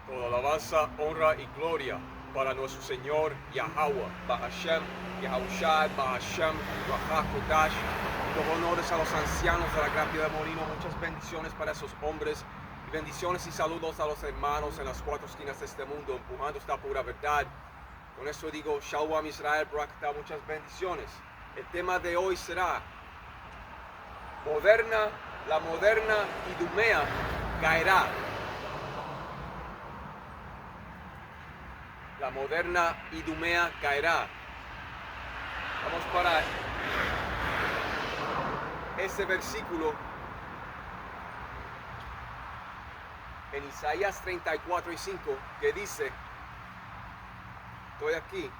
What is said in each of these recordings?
Toda alabanza, honra y gloria para nuestro Señor Yahweh, Bahashem, Yahushua, Bahashem, Rahakodash. Los honores a los ancianos de la Gran Piedra de Molino. Muchas bendiciones para esos hombres. Y bendiciones y saludos a los hermanos en las cuatro esquinas de este mundo, empujando esta pura verdad. Con eso digo, Shalom Israel, Barakatah, muchas bendiciones. El tema de hoy será la moderna Idumea caerá. La moderna Idumea caerá. Vamos para ese versículo en Isaías 34 y 5 que dice, estoy aquí,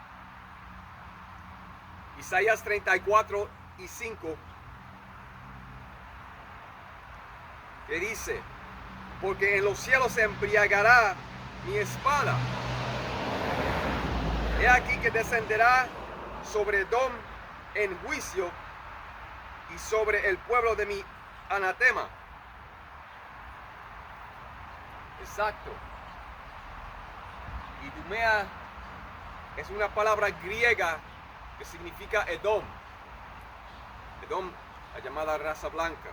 Isaías 34 y 5 que dice, porque en los cielos se embriagará mi espada. He aquí que descenderá sobre Edom en juicio y sobre el pueblo de mi anatema. Exacto. Idumea es una palabra griega que significa Edom. Edom, la llamada raza blanca.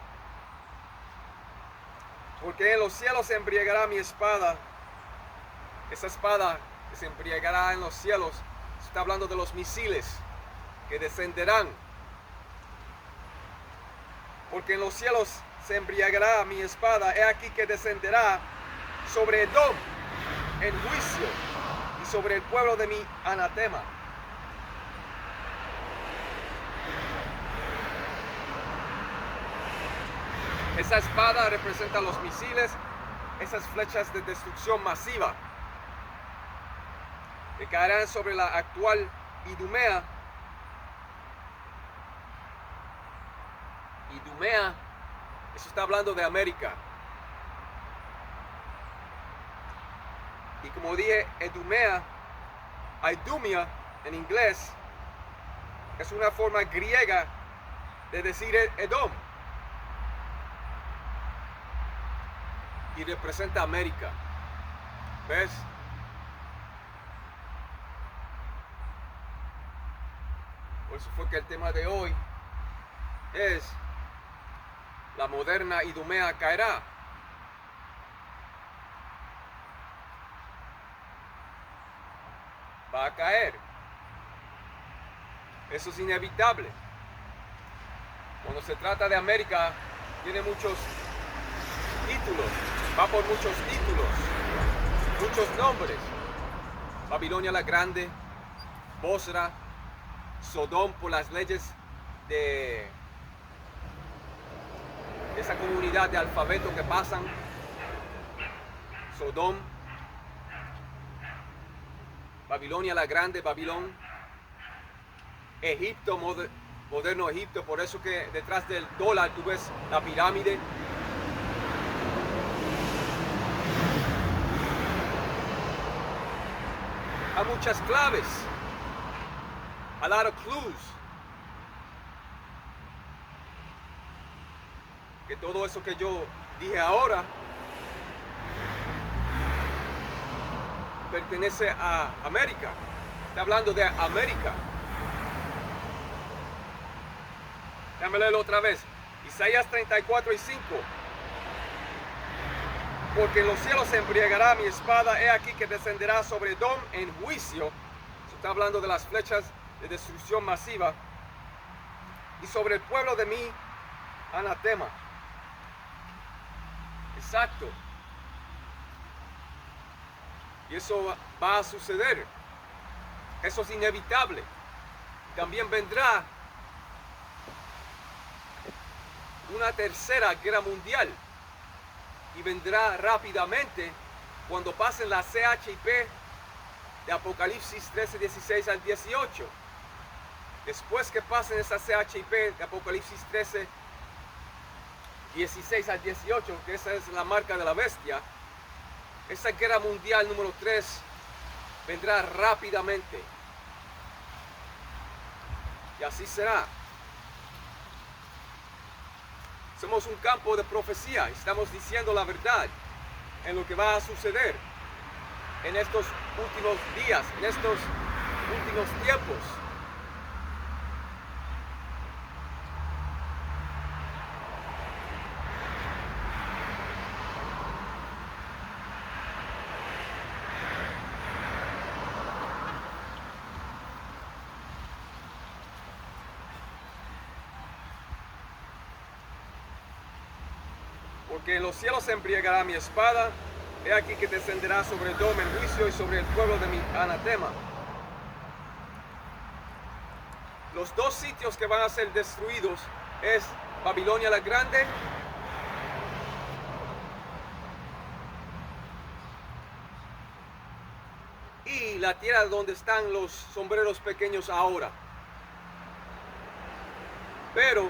Porque en los cielos se embriagará mi espada. Esa espada que se embriagará en los cielos, se está hablando de los misiles que descenderán. Porque en los cielos se embriagará mi espada, he aquí que descenderá sobre Edom en juicio y sobre el pueblo de mi anatema. Esa espada representa los misiles, esas flechas de destrucción masiva que caerán sobre la actual Idumea. Idumea, eso está hablando de América. Y como dije, Idumea en inglés, es una forma griega de decir Edom. Y representa América. ¿Ves? Por eso fue que el tema de hoy es la moderna Idumea caerá. Va a caer. Eso es inevitable. Cuando se trata de América, tiene muchos títulos. Va por muchos títulos. Muchos nombres. Babilonia la Grande, Bosra, Sodom por las leyes de esa comunidad de alfabeto que pasan. Sodom, Babilonia la Grande, Babilón, Egipto, moderno Egipto, por eso que detrás del dólar tú ves la pirámide. Hay muchas claves. A lot of clues. Que todo eso que yo dije ahora pertenece a América. Está hablando de América. Déjame leerlo otra vez. Isaías 34 y 5. Porque en los cielos se embriagará mi espada, he aquí que descenderá sobre Edom en juicio. Se está hablando de las flechas de destrucción masiva. Y sobre el pueblo de mi anatema. Exacto. Y eso va a suceder. Eso es inevitable. También vendrá una tercera guerra mundial. Y vendrá rápidamente cuando pasen la CHIP de Apocalipsis 13, 16 al 18. Después que pasen esa CHIP de Apocalipsis 13, 16 al 18, que esa es la marca de la bestia, esa guerra mundial número 3 vendrá rápidamente. Y así será. Somos un campo de profecía, estamos diciendo la verdad en lo que va a suceder. en estos últimos días, en estos últimos tiempos. Porque en los cielos se embriagará mi espada, he aquí que descenderá sobre Edom el juicio y sobre el pueblo de mi anatema. Los dos sitios que van a ser destruidos es Babilonia la Grande y la tierra donde están los sombreros pequeños ahora. Pero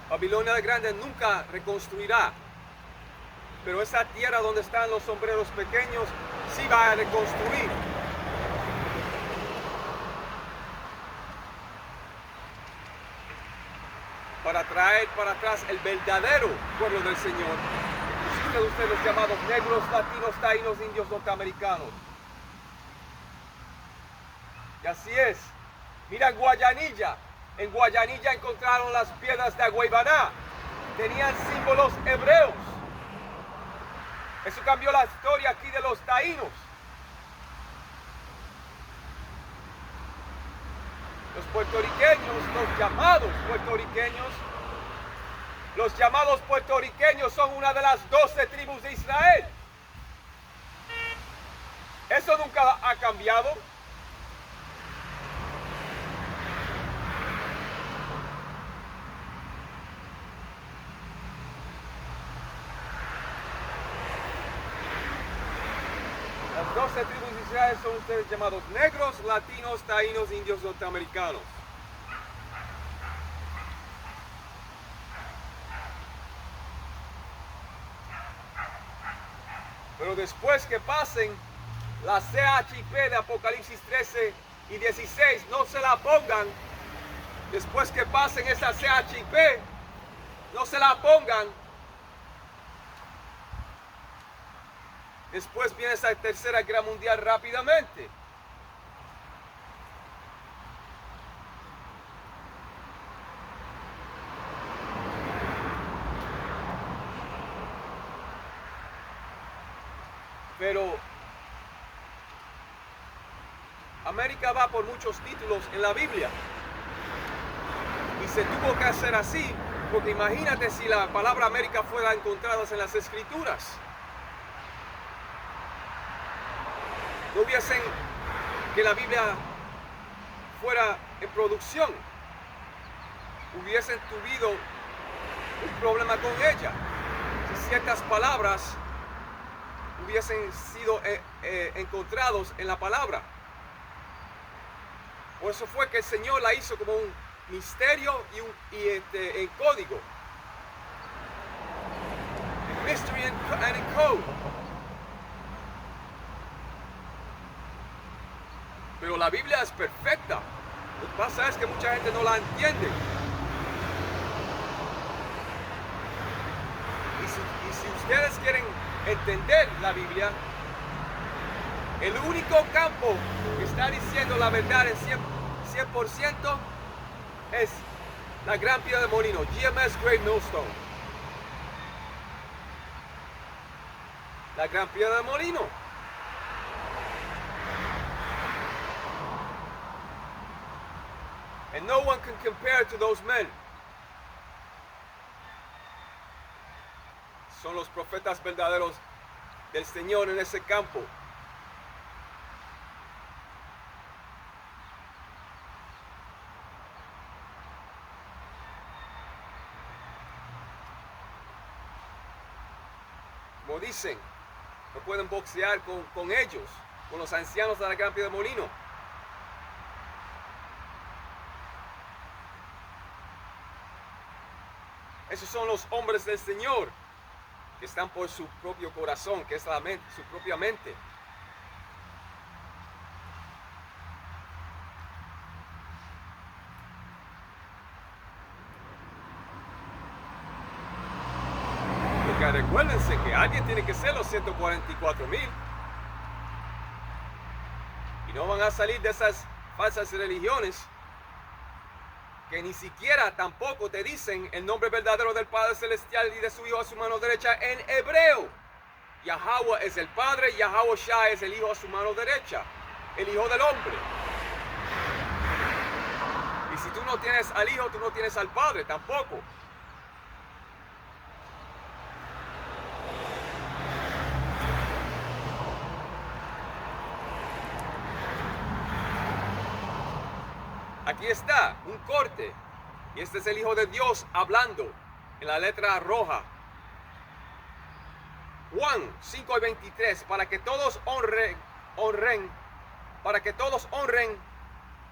Babilonia la Grande nunca reconstruirá. Pero esa tierra donde están los sombreros pequeños sí va a reconstruir. Para traer para atrás el verdadero pueblo del Señor. Inclusive de ustedes los llamados negros, latinos, taínos, indios, norteamericanos. Y así es. Mira Guayanilla. En Guayanilla encontraron las piedras de Agüeybaná. Tenían símbolos hebreos. Eso cambió la historia aquí de los taínos. Los puertorriqueños, los llamados puertorriqueños son una de las 12 tribus de Israel. Eso nunca ha cambiado. Las 12 tribus de Israel son ustedes llamados negros, latinos, taínos, indios, norteamericanos. Pero después que pasen la CHIP de Apocalipsis 13 y 16, no se la pongan. Después que pasen esa CHIP, no se la pongan. Después viene esa tercera guerra mundial rápidamente. Pero América va por muchos títulos en la Biblia. Y se tuvo que hacer así, porque imagínate si la palabra América fuera encontrada en las Escrituras. No hubiesen que la Biblia fuera en producción, hubiesen tenido un problema con ella si ciertas palabras hubiesen sido encontrados en la palabra. Por eso fue que el Señor la hizo como un misterio y en código. Mystery and in code. Pero la Biblia es perfecta. Lo que pasa es que mucha gente no la entiende. Y si ustedes quieren entender la Biblia, el único campo que está diciendo la verdad en 100% es la Gran Piedra de Molino, GMS Great Millstone. La Gran Piedra de Molino. And no one can compare to those men. Son los profetas verdaderos del Señor en ese campo. Como dicen, no pueden boxear con ellos, con los ancianos de la Gran Piedra de Molino. Esos son los hombres del Señor que están por su propio corazón, que es la mente, su propia mente. Acuérdense que alguien tiene que ser los 144,000. Y no van a salir de esas falsas religiones que ni siquiera tampoco te dicen el nombre verdadero del Padre Celestial y de su Hijo a su mano derecha en hebreo. Yahweh es el Padre, Yahweh Shai es el Hijo a su mano derecha, el Hijo del Hombre. Y si tú no tienes al Hijo, tú no tienes al Padre tampoco. Aquí está, un corte. Y este es el Hijo de Dios hablando en la letra roja. Juan 5:23, para que todos honren, para que todos honren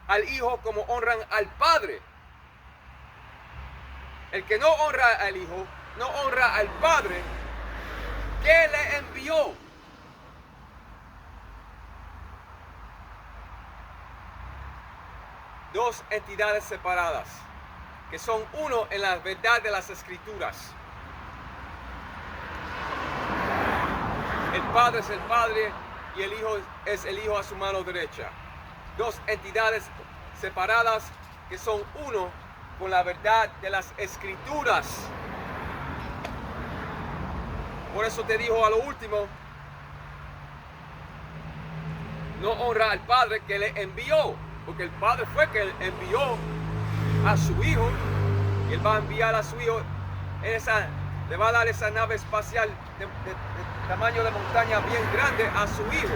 al Hijo como honran al Padre. El que no honra al Hijo, no honra al Padre que le envió. Dos entidades separadas, que son uno en la verdad de las Escrituras. El Padre es el Padre y el Hijo es el Hijo a su mano derecha. Dos entidades separadas que son uno con la verdad de las Escrituras. Por eso te dijo a lo último, no honra al Padre que le envió, porque el Padre fue que envió a su Hijo, y Él va a enviar a su Hijo le va a dar esa nave espacial de tamaño de montaña bien grande a su Hijo.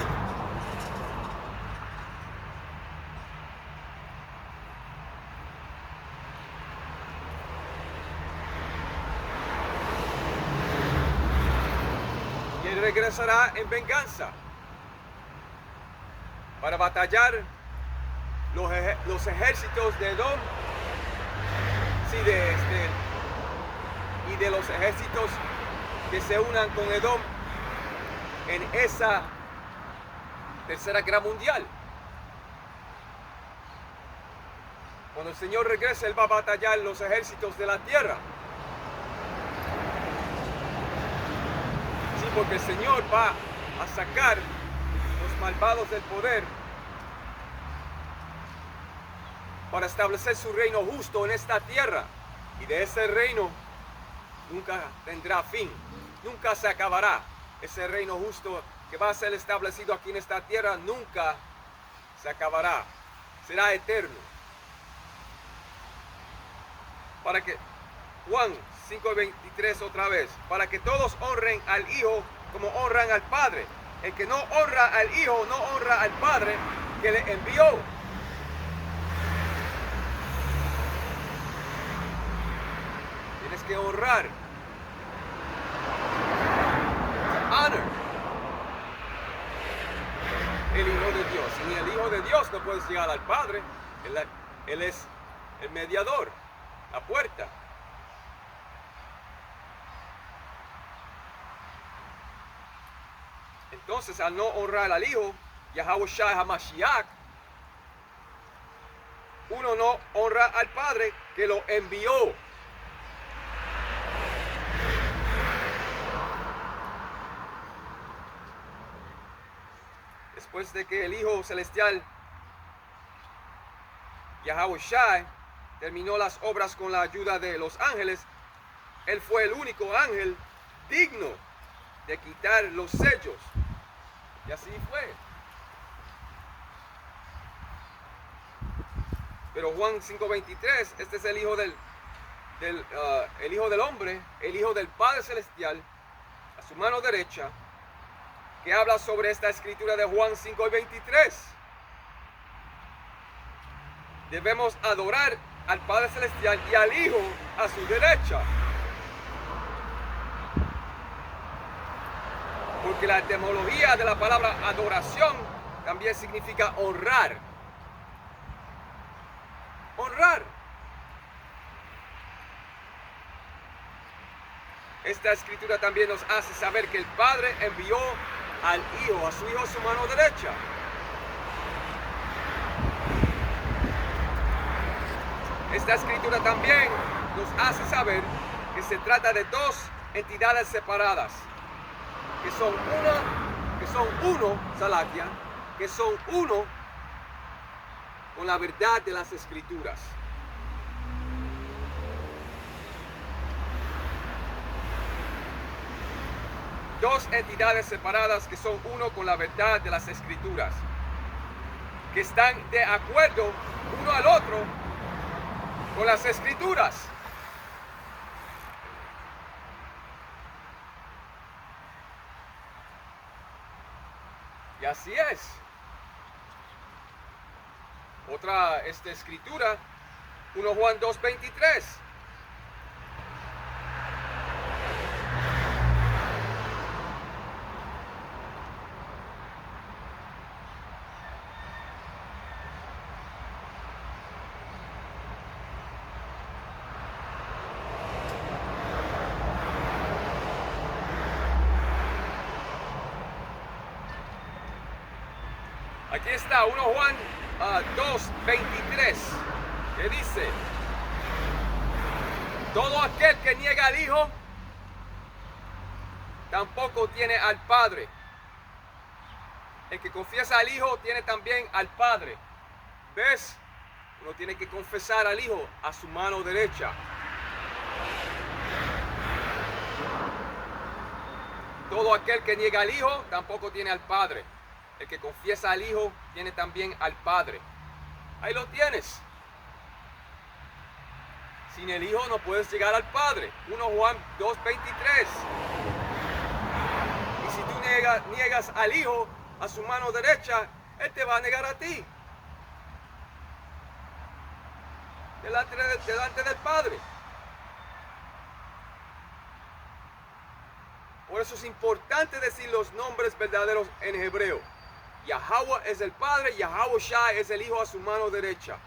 Y Él regresará en venganza para batallar los ejércitos de Edom, sí, y de los ejércitos que se unan con Edom en esa tercera guerra mundial. Cuando el Señor regrese, Él va a batallar los ejércitos de la tierra. Sí, porque el Señor va a sacar los malvados del poder para establecer su reino justo en esta tierra. Y de ese reino nunca tendrá fin, nunca se acabará. Ese reino justo que va a ser establecido aquí en esta tierra nunca se acabará, será eterno. Para que, Juan 5:23 otra vez, para que todos honren al Hijo como honran al Padre. El que no honra al Hijo no honra al Padre que le envió. Tienes que honrar. Honor el Hijo de Dios. Ni el Hijo de Dios no puede llegar al Padre. Él es el mediador, la puerta. Entonces, al no honrar al Hijo, Yahweh Shai HaMashiach, uno no honra al Padre que lo envió. Después de que el Hijo Celestial, Yahweh Shai, terminó las obras con la ayuda de los ángeles, Él fue el único ángel digno de quitar los sellos. Y así fue. Pero Juan 5:23, este es el Hijo el Hijo del Hombre, el Hijo del Padre Celestial, a su mano derecha, que habla sobre esta escritura de Juan 5:23. Debemos adorar al Padre Celestial y al Hijo a su derecha. Porque la etimología de la palabra adoración también significa honrar. Honrar. Esta escritura también nos hace saber que el Padre envió al Hijo, a su Hijo a su mano derecha. Esta escritura también nos hace saber que se trata de dos entidades separadas, que son uno, Salatia, que son uno con la verdad de las Escrituras. Dos entidades separadas que son uno con la verdad de las Escrituras, que están de acuerdo uno al otro con las Escrituras. Y así es. Otra escritura, 1 Juan 2:23. Aquí está 1 Juan 2:23, que dice: todo aquel que niega al Hijo tampoco tiene al Padre. El que confiesa al Hijo tiene también al Padre. ¿Ves? Uno tiene que confesar al Hijo a su mano derecha. Todo aquel que niega al Hijo tampoco tiene al Padre. El que confiesa al Hijo tiene también al Padre. Ahí lo tienes. Sin el Hijo no puedes llegar al Padre. 1 Juan 2:23. Y si tú niegas al Hijo a su mano derecha, Él te va a negar a ti. Delante del Padre. Por eso es importante decir los nombres verdaderos en hebreo. Yahweh es el Padre, Yahweh Shai es el Hijo a su mano derecha.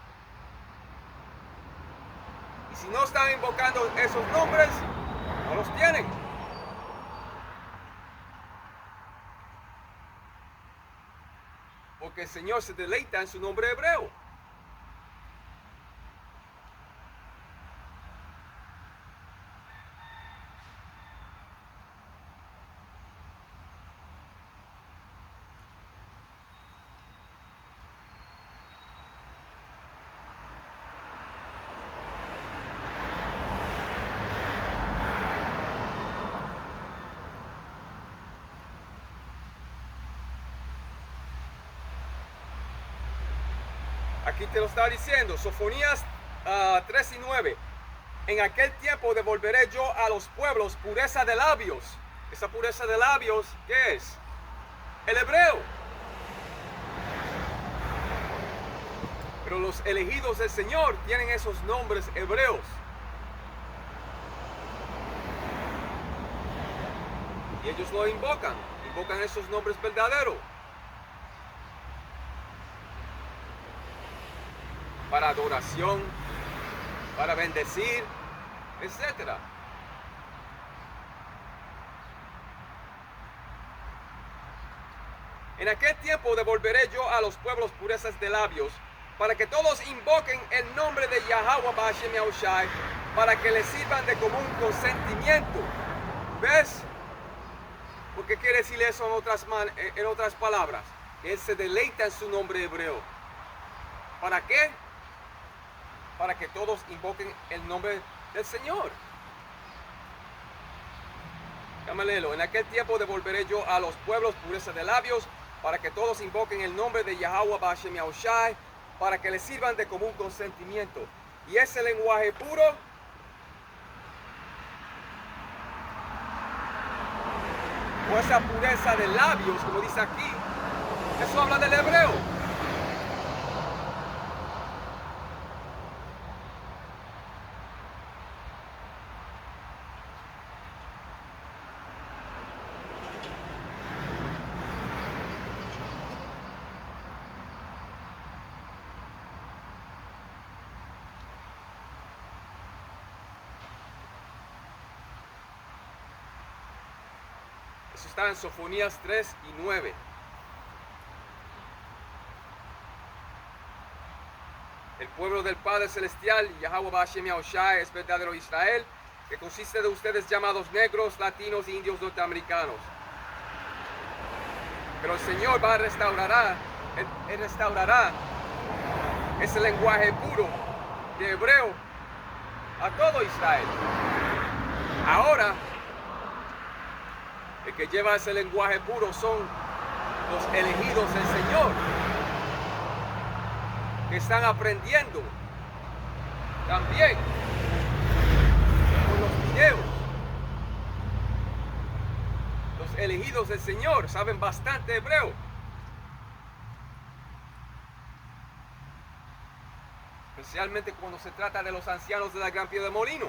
Y si no están invocando esos nombres, no los tienen. Porque el Señor se deleita en su nombre hebreo. Aquí te lo está diciendo, Sofonías 3:9. En aquel tiempo devolveré yo a los pueblos pureza de labios. Esa pureza de labios, ¿qué es? El hebreo. Pero los elegidos del Señor tienen esos nombres hebreos. Y ellos lo invocan esos nombres verdaderos. Para adoración, para bendecir, etc. En aquel tiempo devolveré yo a los pueblos purezas de labios, para que todos invoquen el nombre de Yahweh Ba'ashem Yahushai, para que les sirvan de común consentimiento. ¿Ves? ¿Qué quiere decir eso en otras palabras? Que Él se deleita en su nombre hebreo. ¿Para qué? Para que todos invoquen el nombre del Señor. Déjame leerlo. En aquel tiempo devolveré yo a los pueblos pureza de labios, para que todos invoquen el nombre de Yahweh Ba'ashem Yahushai, para que les sirvan de común consentimiento. Y ese lenguaje puro o esa pureza de labios, como dice aquí, eso habla del hebreo. Eso está en Sofonías 3:9. El pueblo del Padre Celestial, Yahweh Ba'ashem Yahushai, es verdadero Israel, que consiste de ustedes llamados negros, latinos e indios norteamericanos. Pero el Señor va a restaurar, Él restaurará ese lenguaje puro de hebreo a todo Israel. Ahora, el que lleva ese lenguaje puro son los elegidos del Señor, que están aprendiendo también con los videos. Los elegidos del Señor saben bastante hebreo. Especialmente cuando se trata de los ancianos de la Gran Piedra de Molino.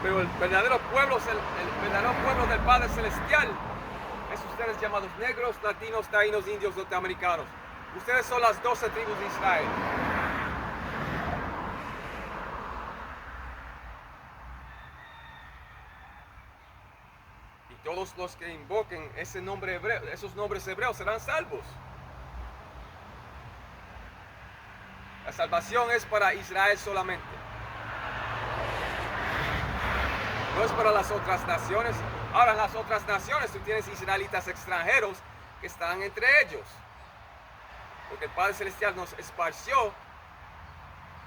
Pero el verdadero pueblo, el verdadero pueblo del Padre Celestial es ustedes llamados negros, latinos, taínos, indios, norteamericanos. Ustedes son las 12 tribus de Israel. Y todos los que invoquen ese nombre hebreo, esos nombres hebreos serán salvos. La salvación es para Israel solamente. No es para las otras naciones. Ahora en las otras naciones tú tienes israelitas extranjeros que están entre ellos. Porque el Padre Celestial nos esparció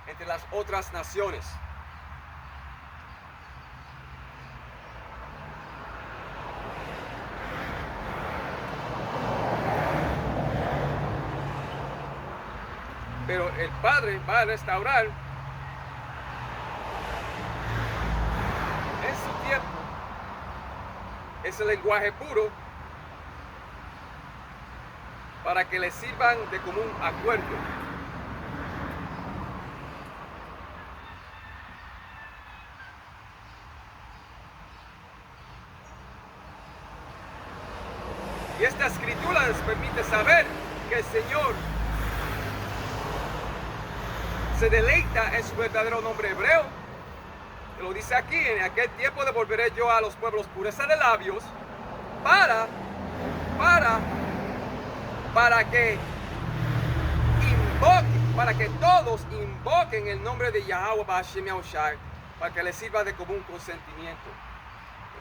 entre las otras naciones. Pero el Padre va a restaurar en su tiempo ese lenguaje puro para que les sirvan de común acuerdo. Y esta escritura les permite saber que el Señor se deleita en su verdadero nombre hebreo. Lo dice aquí: en aquel tiempo devolveré yo a los pueblos pureza de labios para que invoquen, para que todos invoquen el nombre de Yahweh Ba'ashem Yahushai, para que les sirva de común consentimiento.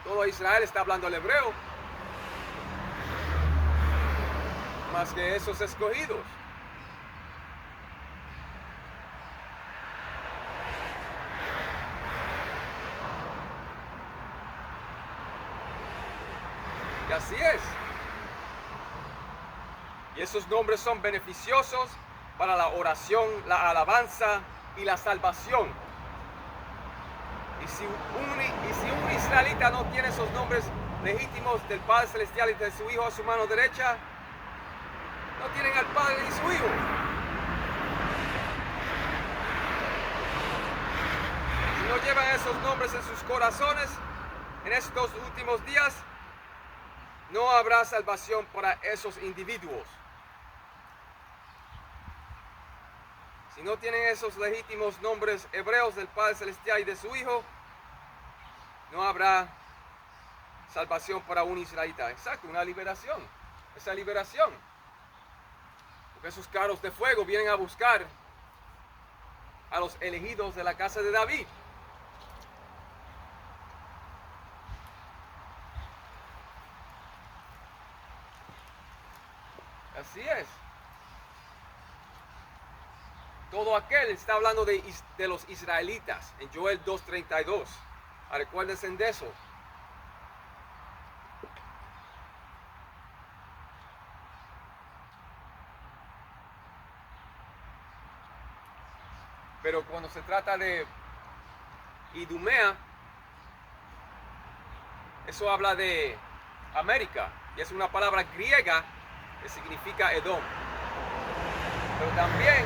Todo Israel está hablando el hebreo, más que esos escogidos. Y así es. Y esos nombres son beneficiosos para la oración, la alabanza y la salvación. Y si un israelita no tiene esos nombres legítimos del Padre Celestial y de su Hijo a su mano derecha, no tienen al Padre ni su Hijo. Si no llevan esos nombres en sus corazones en estos últimos días, no habrá salvación para esos individuos. Si no tienen esos legítimos nombres hebreos del Padre Celestial y de su Hijo, no habrá salvación para un israelita. Exacto, una liberación. Esa liberación. Porque esos carros de fuego vienen a buscar a los elegidos de la casa de David. Así es. Todo aquel está hablando de los israelitas en Joel 2:32. Recuérdense de eso. Pero cuando se trata de Idumea, eso habla de América, y es una palabra griega que significa Edom. Pero también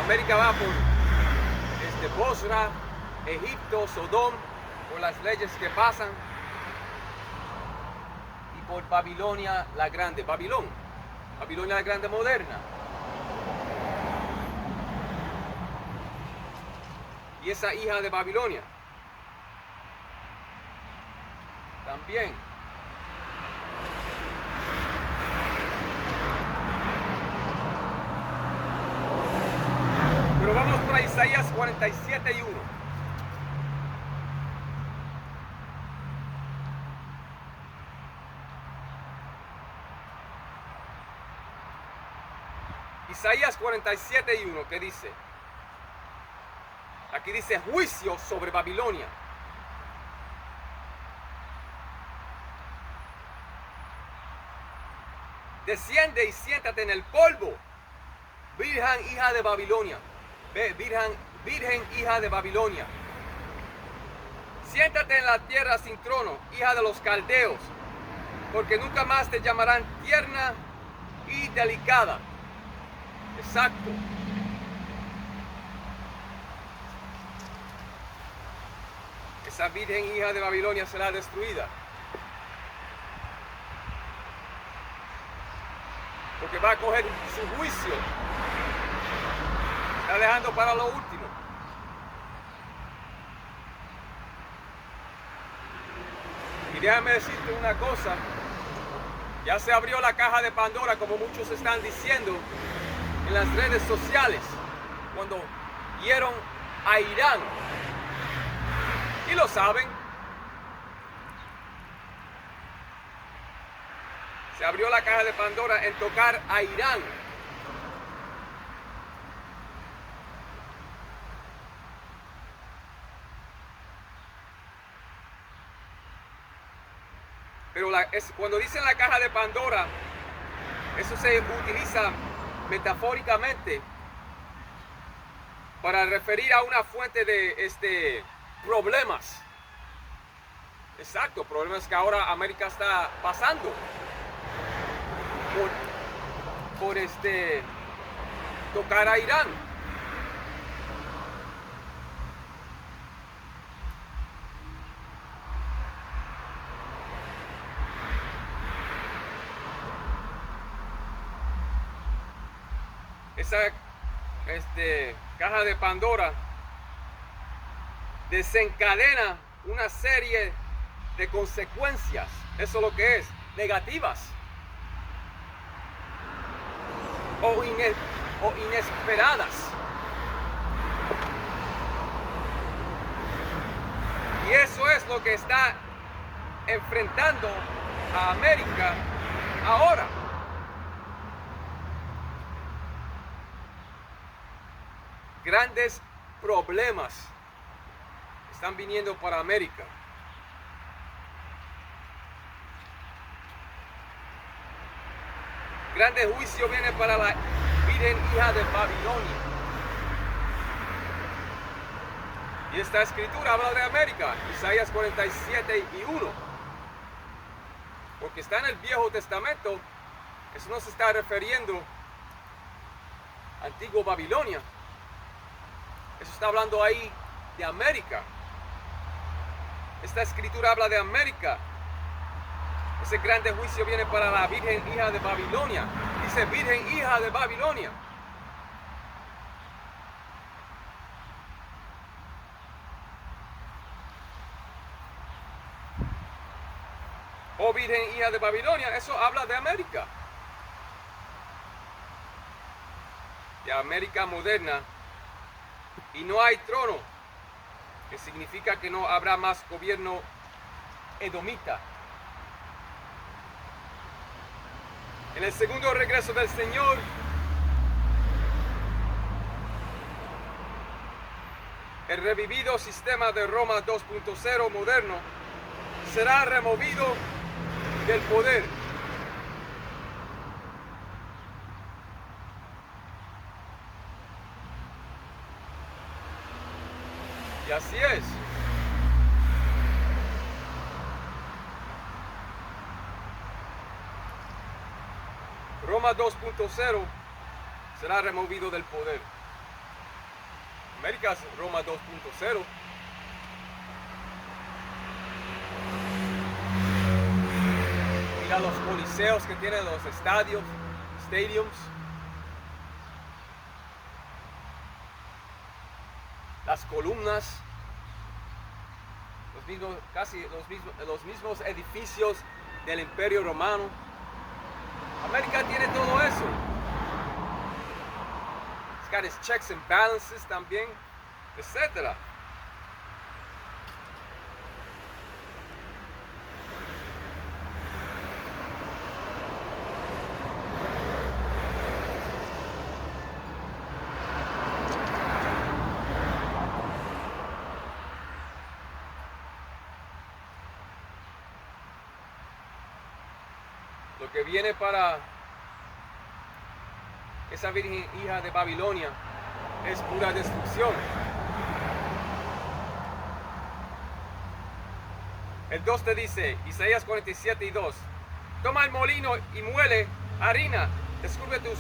América va por desde Bosra, Egipto, Sodom, por las leyes que pasan, y por Babilonia la Grande, Babilonia la Grande moderna. Y esa hija de Babilonia también. Isaías 47:1. Isaías 47:1, ¿qué dice? Aquí dice juicio sobre Babilonia. Desciende y siéntate en el polvo, virgen hija de Babilonia. Virgen hija de Babilonia. Siéntate en la tierra sin trono, hija de los caldeos, porque nunca más te llamarán tierna y delicada. Exacto. Esa virgen hija de Babilonia será destruida. Porque va a coger su juicio. Está dejando para lo último. Y déjame decirte una cosa. Ya se abrió la caja de Pandora, como muchos están diciendo en las redes sociales, cuando dieron a Irán. Y lo saben. Se abrió la caja de Pandora en tocar a Irán. Pero cuando dicen la caja de Pandora, eso se utiliza metafóricamente para referir a una fuente de problemas. Exacto, problemas que ahora América está pasando por tocar a Irán. Esa caja de Pandora desencadena una serie de consecuencias, eso es lo que es, negativas o inesperadas. Y eso es lo que está enfrentando a América ahora. Grandes problemas están viniendo para América. Grande juicio viene para la virgen hija de Babilonia. Y esta escritura habla de América, Isaías 47:1. Porque está en el Viejo Testamento, eso no se está refiriendo a antiguo Babilonia. Eso está hablando ahí de América. Esta escritura habla de América. Ese grande juicio viene para la virgen hija de Babilonia. Dice virgen hija de Babilonia. Oh virgen hija de Babilonia, eso habla de América. De América moderna. Y no hay trono, que significa que no habrá más gobierno edomita. En el segundo regreso del Señor, el revivido sistema de Roma 2.0 moderno será removido del poder. Y así es. Roma 2.0 será removido del poder. América es Roma 2.0. Mira los coliseos que tienen los stadiums. Las columnas, los mismos edificios del Imperio Romano. América tiene todo eso. It's got its checks and balances también. etc. Lo que viene para esa virgen hija de Babilonia es pura destrucción. El 2 te dice, Isaías 47:2, toma el molino y muele harina, descubre tus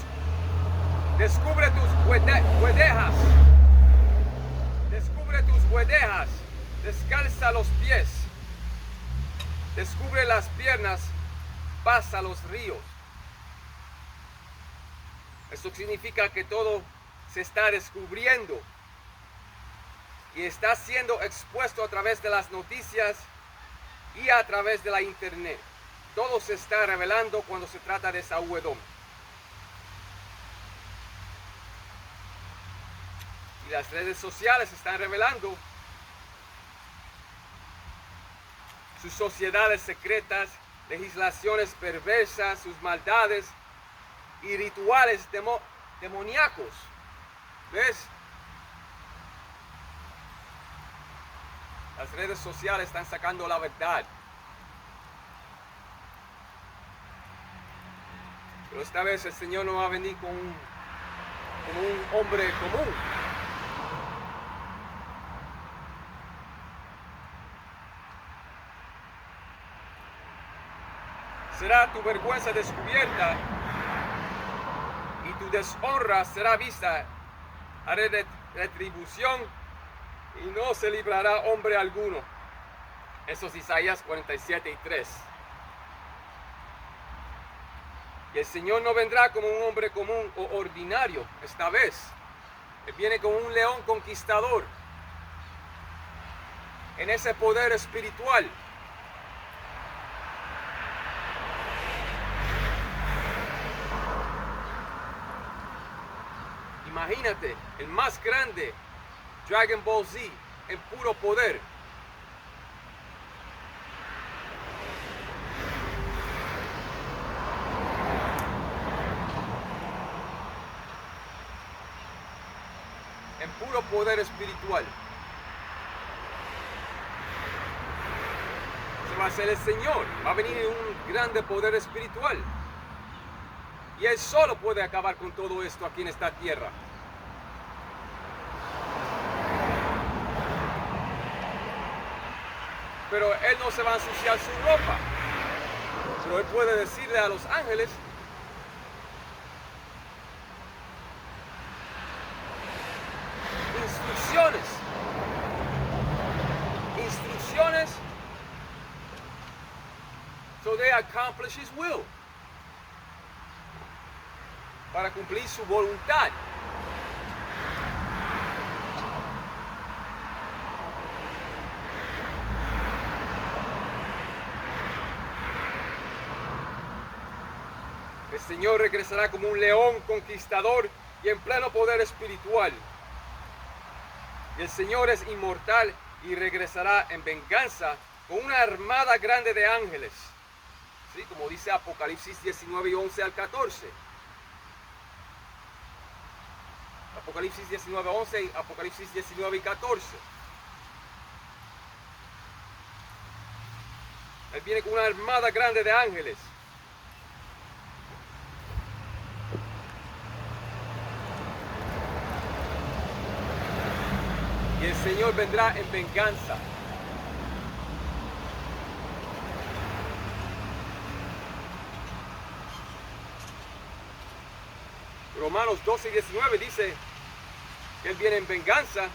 huedejas, descalza los pies, descubre las piernas, pasa los ríos. Esto significa que todo se está descubriendo y está siendo expuesto a través de las noticias y a través de la internet. Todo se está revelando cuando se trata de Saúl Edom. Y las redes sociales están revelando sus sociedades secretas, legislaciones perversas, sus maldades y rituales demoníacos. ¿Ves? Las redes sociales están sacando la verdad. Pero esta vez el Señor no va a venir como un hombre común. Será tu vergüenza descubierta y tu deshonra será vista. Haré retribución y no se librará hombre alguno. Eso es Isaías 47:3. Y el Señor no vendrá como un hombre común o ordinario esta vez. Él viene como un león conquistador en ese poder espiritual. Imagínate, el más grande Dragon Ball Z en puro poder. En puro poder espiritual. Se va a ser el Señor. Va a venir en un grande poder espiritual. Y Él solo puede acabar con todo esto aquí en esta tierra. Pero Él no se va a ensuciar su ropa. Pero Él puede decirle a los ángeles: instrucciones, so they accomplish His will, para cumplir su voluntad. El Señor regresará como un león conquistador y en pleno poder espiritual. Y el Señor es inmortal y regresará en venganza con una armada grande de ángeles. ¿Sí? Como dice Apocalipsis 19:11 al 14. Apocalipsis 19:11 y Apocalipsis 19:14. Él viene con una armada grande de ángeles. Y el Señor vendrá en venganza. Romanos 12:19 dice que Él viene en venganza.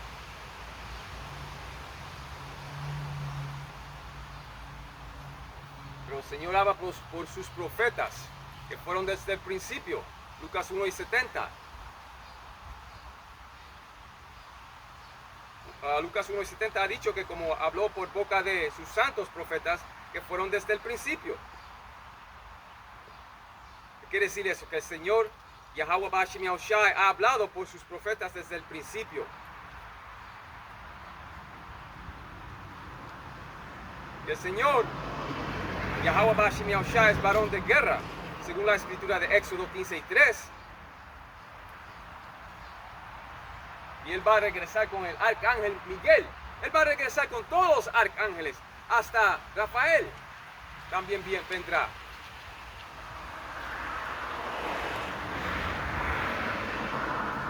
Pero el Señor habla por sus profetas, que fueron desde el principio. Lucas 1:70. Lucas 1:70 ha dicho que como habló por boca de sus santos profetas, que fueron desde el principio. ¿Qué quiere decir eso? Que el Señor Yahweh Bashim Yahushai ha hablado por sus profetas desde el principio. Y el Señor, Yahweh Bashim Yahushua, es varón de guerra, según la escritura de Éxodo 15:3. Y Él va a regresar con el arcángel Miguel. Él va a regresar con todos los arcángeles. Hasta Rafael también vendrá.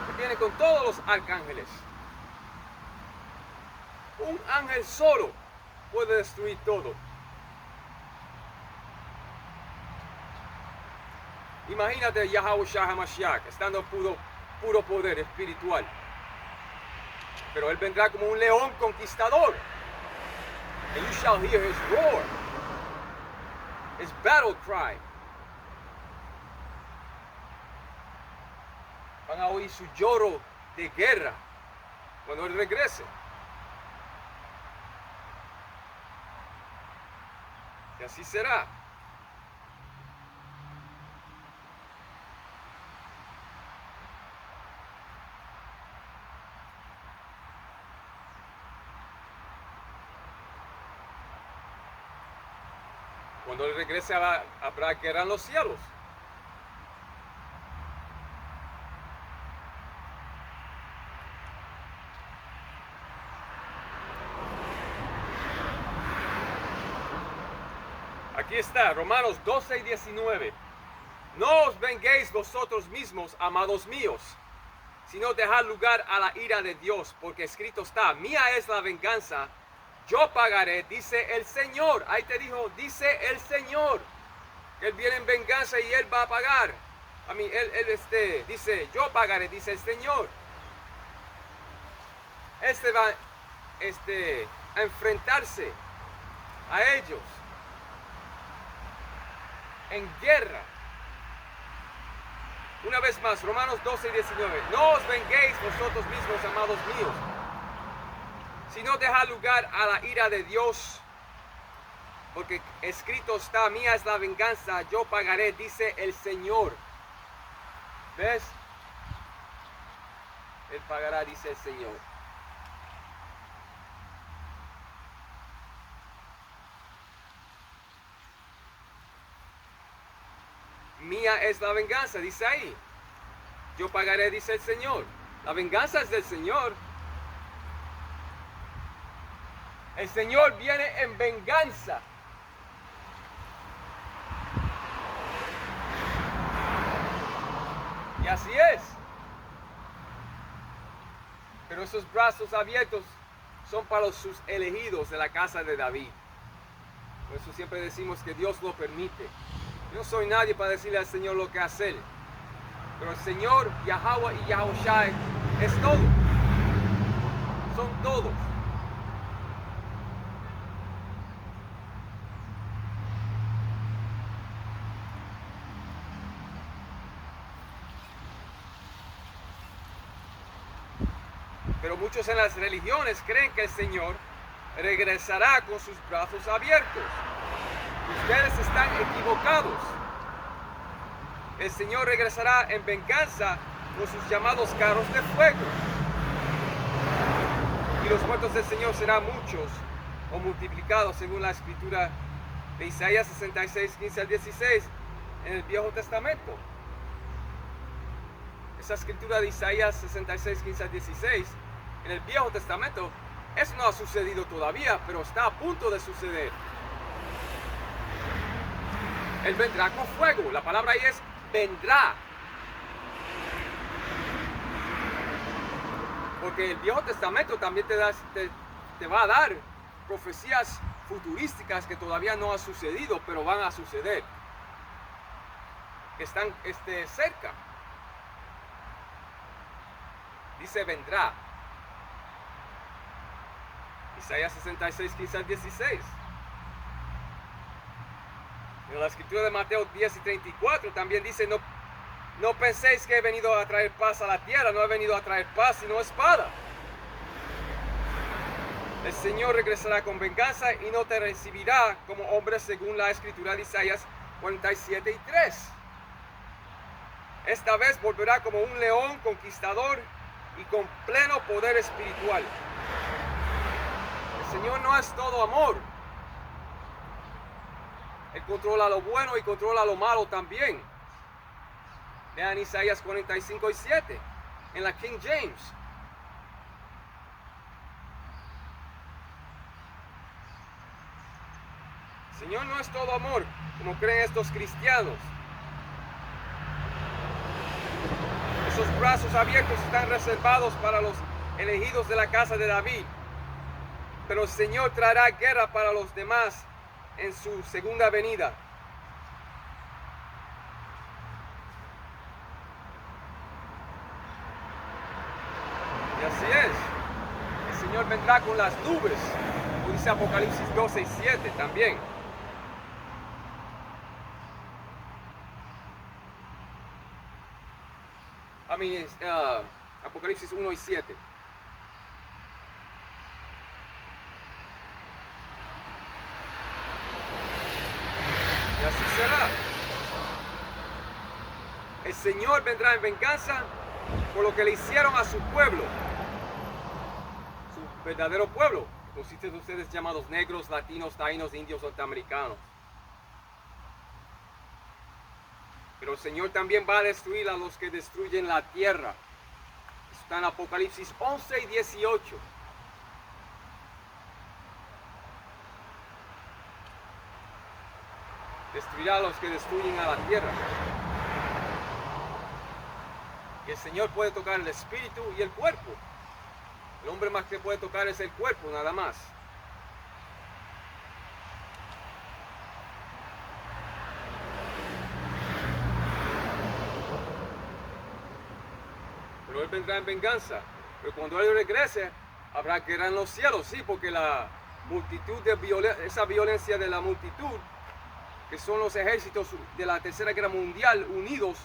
Él viene con todos los arcángeles. Un ángel solo puede destruir todo. Imagínate Yahushua HaMashiach estando en puro poder espiritual. Pero Él vendrá como un león conquistador. And you shall hear his roar, his battle cry. Van a oír su lloro de guerra cuando Él regrese. Y así será. Cuando Él regrese habrá guerra en los cielos. Aquí está, Romanos 12:19. No os venguéis vosotros mismos, amados míos, sino dejad lugar a la ira de Dios, porque escrito está, mía es la venganza, yo pagaré, dice el Señor. Ahí te dijo, dice el Señor. Él viene en venganza y Él va a pagar. A mí, él dice, yo pagaré, dice el Señor. Va a enfrentarse a ellos en guerra. Una vez más, Romanos 12:19. No os venguéis vosotros mismos, amados míos, sino dejad lugar a la ira de Dios, porque escrito está, mía es la venganza, yo pagaré, dice el Señor. ¿Ves? Él pagará, dice el Señor. Mía es la venganza, dice ahí. Yo pagaré, dice el Señor. La venganza es del Señor. El Señor viene en venganza. Y así es. Pero esos brazos abiertos son para sus elegidos de la casa de David. Por eso siempre decimos que Dios lo permite. Yo no soy nadie para decirle al Señor lo que hacer. Pero el Señor, Yahweh y Yahushua es todo. Son todos. Pero muchos en las religiones creen que el Señor regresará con sus brazos abiertos. Ustedes están equivocados. El Señor regresará en venganza con sus llamados carros de fuego. Y los muertos del Señor serán muchos o multiplicados según la escritura de Isaías 66:15-16 en el Viejo Testamento. Esa escritura de Isaías 66:15-16 en el Viejo Testamento, eso no ha sucedido todavía, pero está a punto de suceder. Él vendrá con fuego. La palabra ahí es vendrá. Porque el Viejo Testamento también te va a dar profecías futurísticas que todavía no han sucedido, pero van a suceder. Que están cerca. Dice vendrá. Isaías 66:15-16. En la escritura de Mateo 10:34 también dice, no penséis que he venido a traer paz a la tierra, no he venido a traer paz sino espada. El Señor regresará con venganza y no te recibirá como hombre según la escritura de Isaías 47:3. Esta vez volverá como un león conquistador y con pleno poder espiritual. El Señor no es todo amor. Él controla lo bueno y controla lo malo también. Vean Isaías 45:7 en la King James. El Señor no es todo amor, como creen estos cristianos. Esos brazos abiertos están reservados para los elegidos de la casa de David. Pero el Señor traerá guerra para los demás en su segunda venida. Y así es. El Señor vendrá con las nubes, como dice Apocalipsis 12:7 también. Apocalipsis 1:7. Y así será. El Señor vendrá en venganza por lo que le hicieron a su pueblo, su verdadero pueblo, que consiste de ustedes llamados negros, latinos, taínos, indios, norteamericanos. Pero el Señor también va a destruir a los que destruyen la tierra. Está en Apocalipsis 11:18. Destruirá a los que destruyen a la tierra. Y el Señor puede tocar el espíritu y el cuerpo. El hombre más que puede tocar es el cuerpo, nada más. Pero Él vendrá en venganza. Pero cuando Él regrese, habrá guerra en los cielos, sí, porque la multitud de esa violencia de la multitud, que son los ejércitos de la Tercera Guerra Mundial unidos,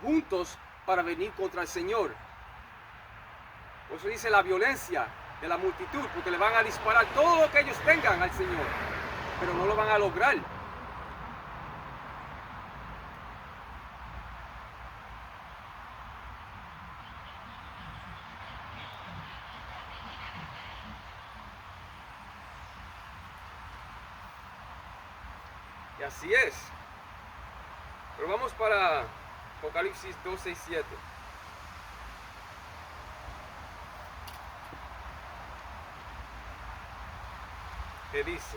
juntos para venir contra el Señor. Por eso dice la violencia de la multitud, porque le van a disparar todo lo que ellos tengan al Señor, pero no lo van a lograr. Y así es. Pero vamos para Apocalipsis 12:7. Que dice: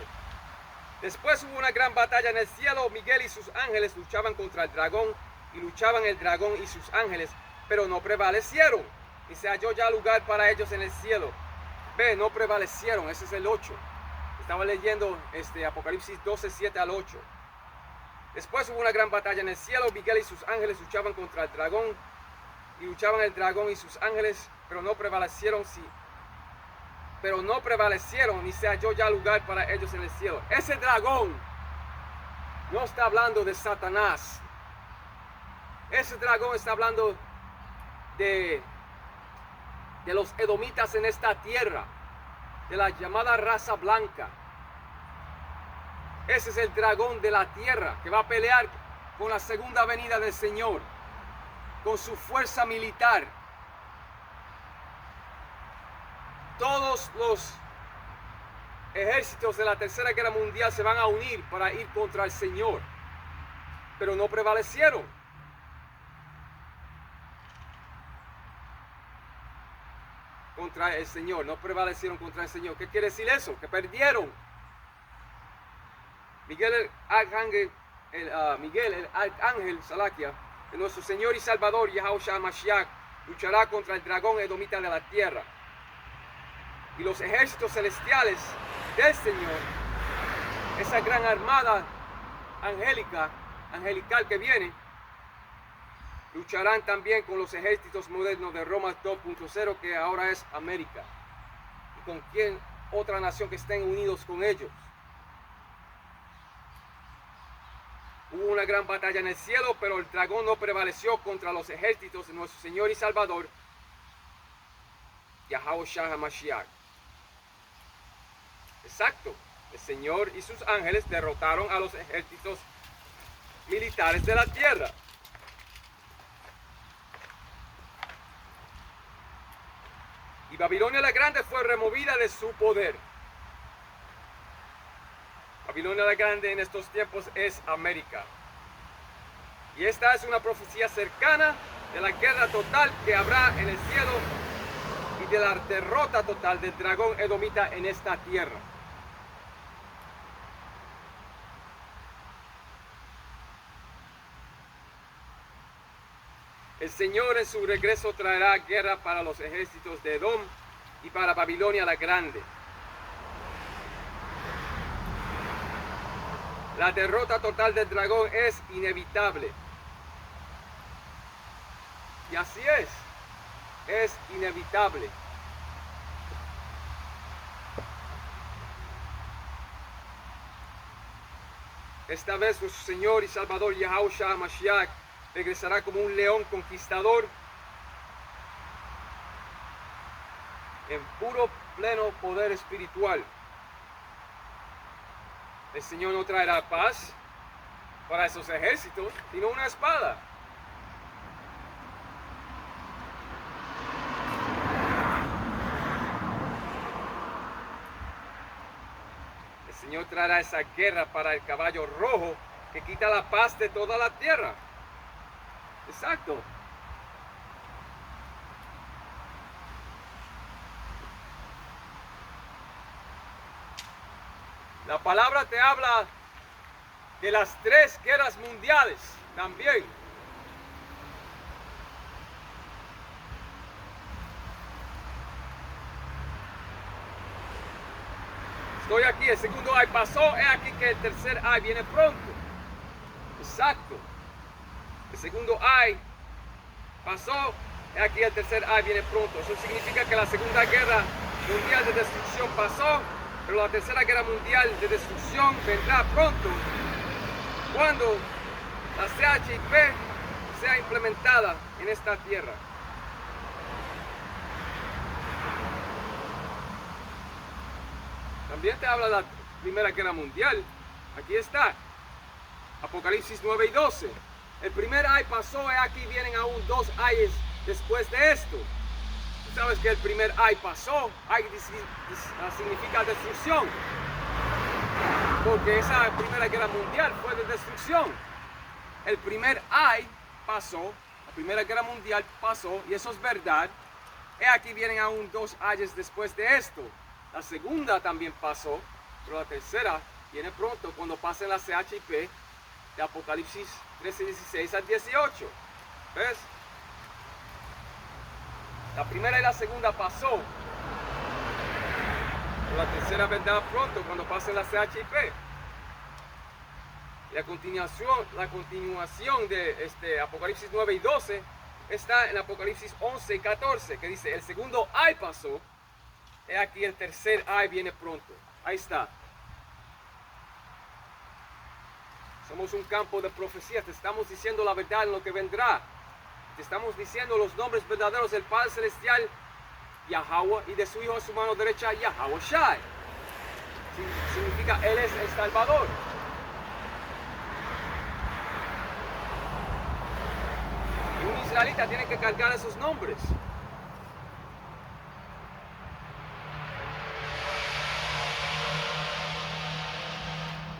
después hubo una gran batalla en el cielo. Miguel y sus ángeles luchaban contra el dragón, y luchaban el dragón y sus ángeles, pero no prevalecieron, y se halló ya lugar para ellos en el cielo. Ve, no prevalecieron. Ese es el 8. Estaba leyendo Apocalipsis 12:7 al 8. Después hubo una gran batalla en el cielo. Miguel y sus ángeles luchaban contra el dragón, y luchaban el dragón y sus ángeles, pero no prevalecieron, ni se halló ya lugar para ellos en el cielo. Ese dragón no está hablando de Satanás. Ese dragón está hablando de los edomitas en esta tierra, de la llamada raza blanca. Ese es el dragón de la tierra que va a pelear con la segunda venida del Señor, con su fuerza militar. Todos los ejércitos de la Tercera Guerra Mundial se van a unir para ir contra el Señor, pero no prevalecieron. Contra el Señor, no prevalecieron contra el Señor. ¿Qué quiere decir eso? Que perdieron. Miguel el arcángel Salakia, de nuestro Señor y Salvador Yahushua Mashiach, luchará contra el dragón edomita de la tierra. Y los ejércitos celestiales del Señor, esa gran armada angelical que viene, lucharán también con los ejércitos modernos de Roma 2.0, que ahora es América, y con quien otra nación que estén unidos con ellos. Hubo una gran batalla en el cielo, pero el dragón no prevaleció contra los ejércitos de nuestro Señor y Salvador Yahushua HaMashiach. Exacto, el Señor y sus ángeles derrotaron a los ejércitos militares de la tierra. Y Babilonia la Grande fue removida de su poder. Babilonia la Grande en estos tiempos es América. Y esta es una profecía cercana de la guerra total que habrá en el cielo y de la derrota total del dragón edomita en esta tierra. El Señor en su regreso traerá guerra para los ejércitos de Edom y para Babilonia la Grande. La derrota total del dragón es inevitable. Y así es inevitable. Esta vez nuestro Señor y Salvador Yahushua Mashiach regresará como un león conquistador en puro pleno poder espiritual. El Señor no traerá paz para esos ejércitos, sino una espada. El Señor traerá esa guerra para el caballo rojo que quita la paz de toda la tierra. Exacto. La palabra te habla de las 3 guerras mundiales también. Estoy aquí, el segundo ay pasó, es aquí que el tercer ay viene pronto. Exacto. El segundo ay pasó, es aquí el tercer ay viene pronto. Eso significa que la segunda guerra mundial de destrucción pasó, pero la tercera guerra mundial de destrucción vendrá pronto, cuando la CHIP sea implementada en esta tierra. También te habla de la primera guerra mundial. Aquí está, Apocalipsis 9 y 12. El primer ay pasó, y aquí vienen aún 2 ayes después de esto. Tú sabes que el primer ay pasó, ay significa destrucción, porque esa primera guerra mundial fue de destrucción. El primer ay pasó, la primera guerra mundial pasó, y eso es verdad. Y aquí vienen aún 2 ayes después de esto. La segunda también pasó, pero la tercera viene pronto, cuando pase la CHIP de Apocalipsis 13, 16 al 18. ¿Ves? La primera y la segunda pasó, pero la tercera vendrá pronto, cuando pase la CHIP. Y la continuación de Apocalipsis 9 y 12 está en Apocalipsis 11 y 14, que dice, el segundo ay pasó, y aquí el tercer ay viene pronto. Ahí está. Somos un campo de profecía, te estamos diciendo la verdad en lo que vendrá. Te estamos diciendo los nombres verdaderos del Padre Celestial, Yahweh, y de su Hijo a su mano derecha, Yahushai. Significa Él es el Salvador. Y un israelita tiene que cargar esos nombres.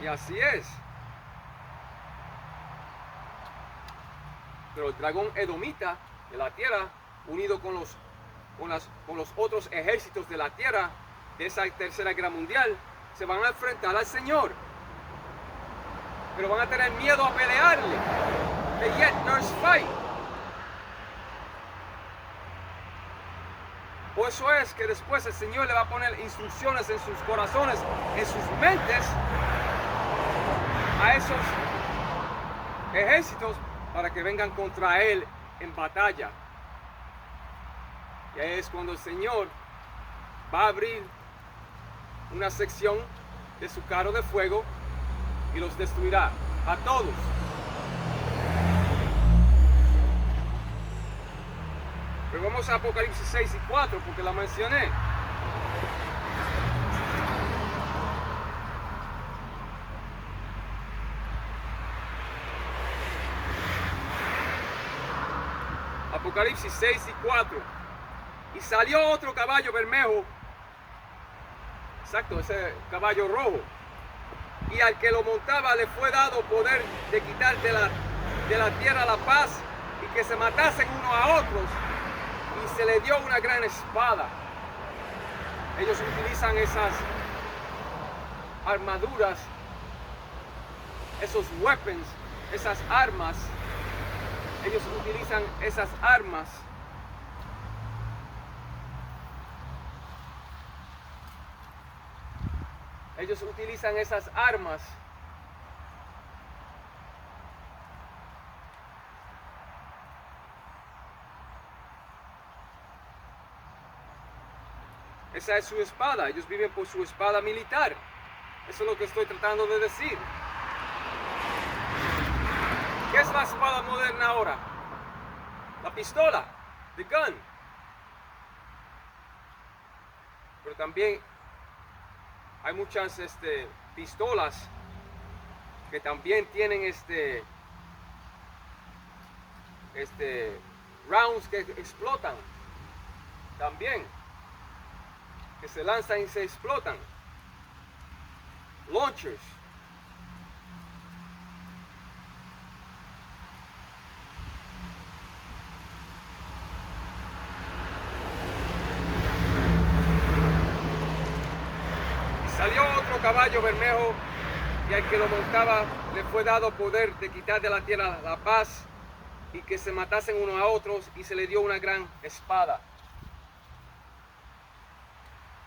Y así es. Pero el dragón edomita de la tierra, unido con los otros ejércitos de la tierra de esa tercera guerra mundial, se van a enfrentar al Señor. Pero van a tener miedo a pelearle. But yet there's fight. Por eso es que después el Señor le va a poner instrucciones en sus corazones, en sus mentes, a esos ejércitos, para que vengan contra Él en batalla. Y ahí es cuando el Señor va a abrir una sección de su carro de fuego y los destruirá a todos. Pero vamos a Apocalipsis 6 y 4 porque la mencioné. Apocalipsis 6 y 4. Y salió otro caballo bermejo. Exacto, ese caballo rojo. y al que lo montaba le fue dado poder de quitar de la tierra la paz y que se matasen unos a otros, y se le dio una gran espada. Ellos utilizan esas armaduras, esos weapons, esas armas. Ellos utilizan esas armas esa es su espada. Ellos viven por su espada militar. Eso es lo que estoy tratando de decir. ¿Qué es la espada moderna ahora? La pistola, the gun. Pero también hay muchas pistolas que también tienen rounds que explotan también, que se lanzan y se explotan. Launchers. Salió otro caballo bermejo, y al que lo montaba le fue dado poder de quitar de la tierra la paz y que se matasen unos a otros, y se le dio una gran espada.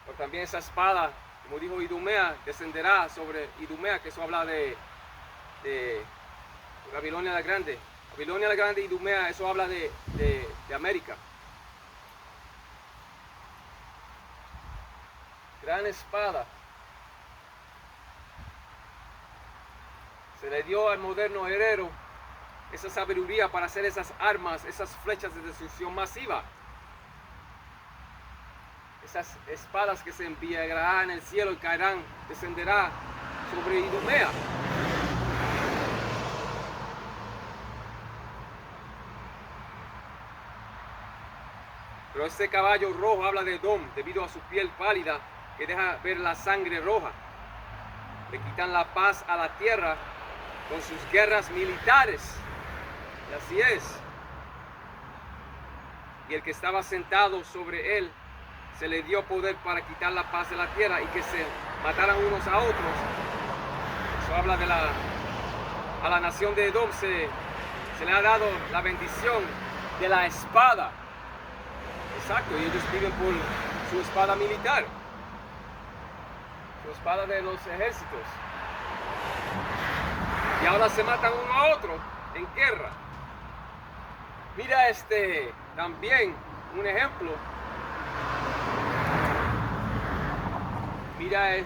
Pero también esa espada, como dijo Idumea, descenderá sobre Idumea, que eso habla de Babilonia la Grande. Babilonia la Grande y Idumea, eso habla de América. Gran espada. Se le dio al moderno herrero esa sabiduría para hacer esas armas, esas flechas de destrucción masiva. Esas espadas que se enviarán en el cielo y caerán, descenderá sobre Idumea. Pero este caballo rojo habla de Edom, debido a su piel pálida que deja ver la sangre roja. Le quitan la paz a la tierra con sus guerras militares. Y así es. Y el que estaba sentado sobre él se le dio poder para quitar la paz de la tierra y que se mataran unos a otros. Eso habla a la nación de Edom se le ha dado la bendición de la espada. Exacto, y ellos viven por su espada militar, su espada de los ejércitos. Y ahora se matan uno a otro en guerra. Mira también un ejemplo. Mira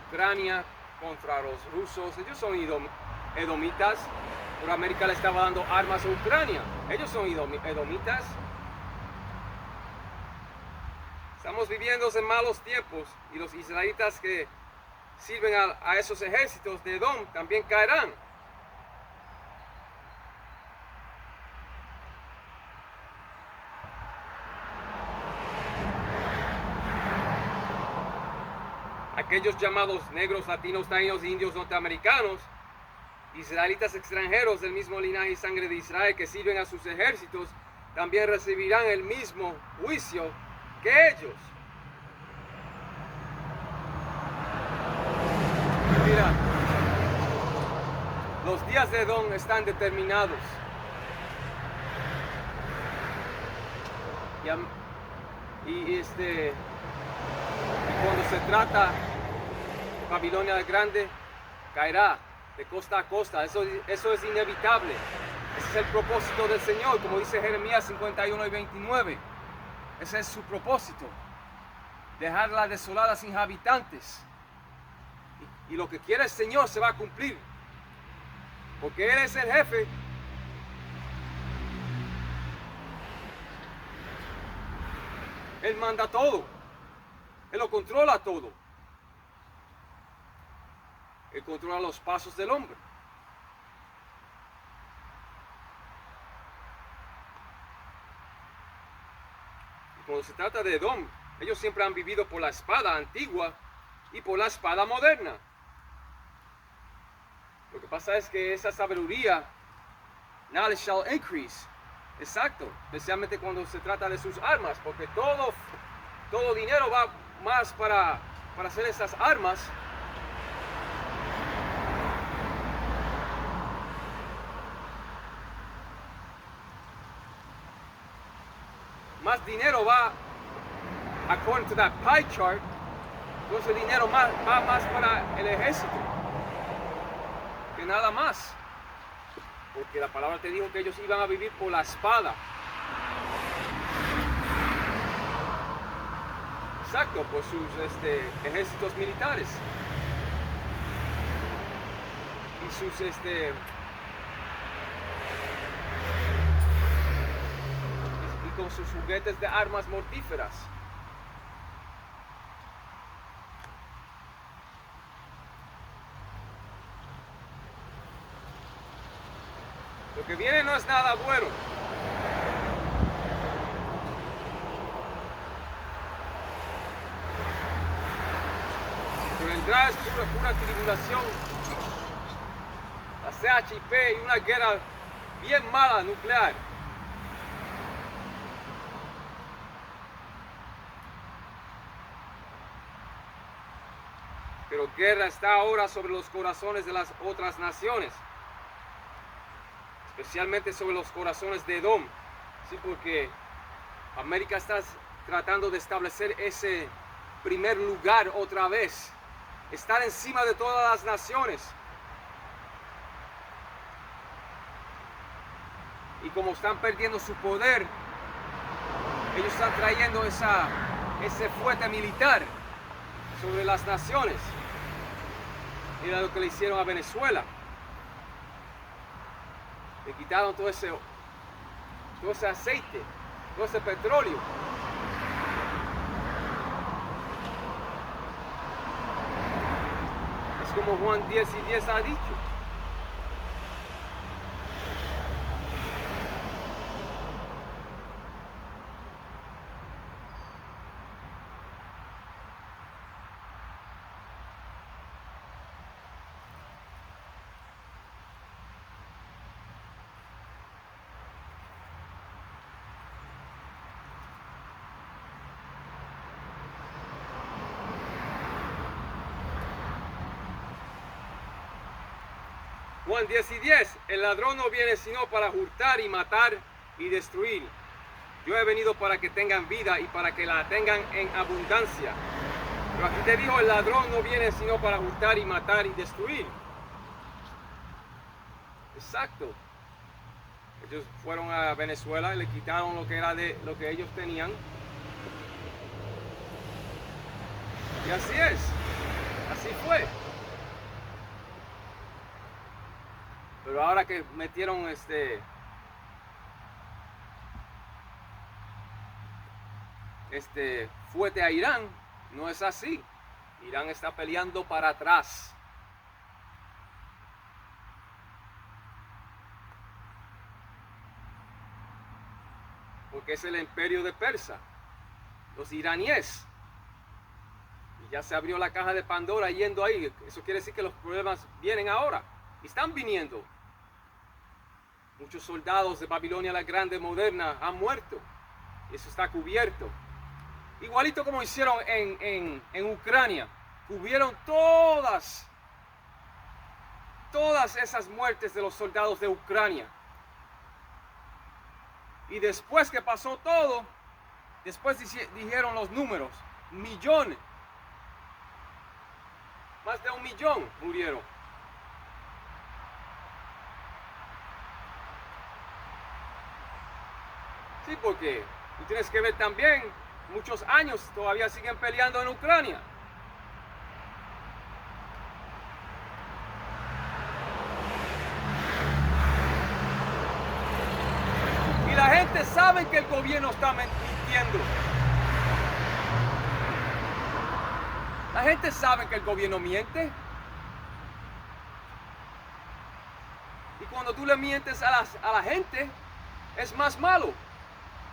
Ucrania contra los rusos. Ellos son edomitas. Por América le estaba dando armas a Ucrania. Ellos son edomitas. Estamos viviendo en malos tiempos, y los israelitas que sirven a esos ejércitos de Edom también caerán. Aquellos llamados negros, latinos, taínos, indios, norteamericanos, israelitas extranjeros del mismo linaje y sangre de Israel que sirven a sus ejércitos, también recibirán el mismo juicio que ellos. Mira, los días de Edom están determinados. Y cuando se trata de Babilonia el Grande, caerá de costa a costa. Eso es inevitable. Ese es el propósito del Señor, como dice Jeremías 51 y 29. Ese es su propósito, dejarla desolada sin habitantes. Y lo que quiere el Señor se va a cumplir, porque Él es el jefe. Él manda todo, Él lo controla todo. Él controla los pasos del hombre. Cuando se trata de Edom, ellos siempre han vivido por la espada antigua y por la espada moderna. pasa es que esa sabiduría, knowledge shall increase. Exacto, especialmente cuando se trata de sus armas, porque todo dinero va más para hacer esas armas. Más dinero va, according to that pie chart, entonces el dinero va más para el ejército que nada más. Porque la palabra te dijo que ellos iban a vivir por la espada. Exacto, por sus ejércitos militares. Y sus y con sus juguetes de armas mortíferas. Lo que viene no es nada bueno. Lo que vendrá es pura tribulación, la CHIP y una guerra bien mala nuclear. Pero guerra está ahora sobre los corazones de las otras naciones, especialmente sobre los corazones de Edom. Sí, porque América está tratando de establecer ese primer lugar otra vez, estar encima de todas las naciones. Y como están perdiendo su poder, ellos están trayendo ese fuerte militar sobre las naciones. Mira lo que le hicieron a Venezuela. Le quitaron todo ese aceite, todo ese petróleo. Es como Juan 10:10 ha dicho. Juan 10:10, el ladrón no viene sino para hurtar y matar y destruir. Yo he venido para que tengan vida y para que la tengan en abundancia. Pero aquí te dijo, el ladrón no viene sino para hurtar y matar y destruir. Exacto. Ellos fueron a Venezuela y le quitaron lo que era de lo que ellos tenían. Y así es. Así fue. Pero ahora que metieron fuerte a Irán, no es así. Irán está peleando para atrás. Porque es el imperio de Persia, los iraníes. Y ya se abrió la caja de Pandora yendo ahí. Eso quiere decir que los problemas vienen ahora. Y están viniendo. Muchos soldados de Babilonia la Grande moderna han muerto. Y eso está cubierto. Igualito como hicieron en Ucrania. Cubrieron todas esas muertes de los soldados de Ucrania. Y después que pasó todo, después dijeron los números. Millones. Más de 1 millón murieron. Sí, porque tú tienes que ver también, muchos años todavía siguen peleando en Ucrania. Y la gente sabe que el gobierno está mintiendo. La gente sabe que el gobierno miente. Y cuando tú le mientes a la gente, es más malo.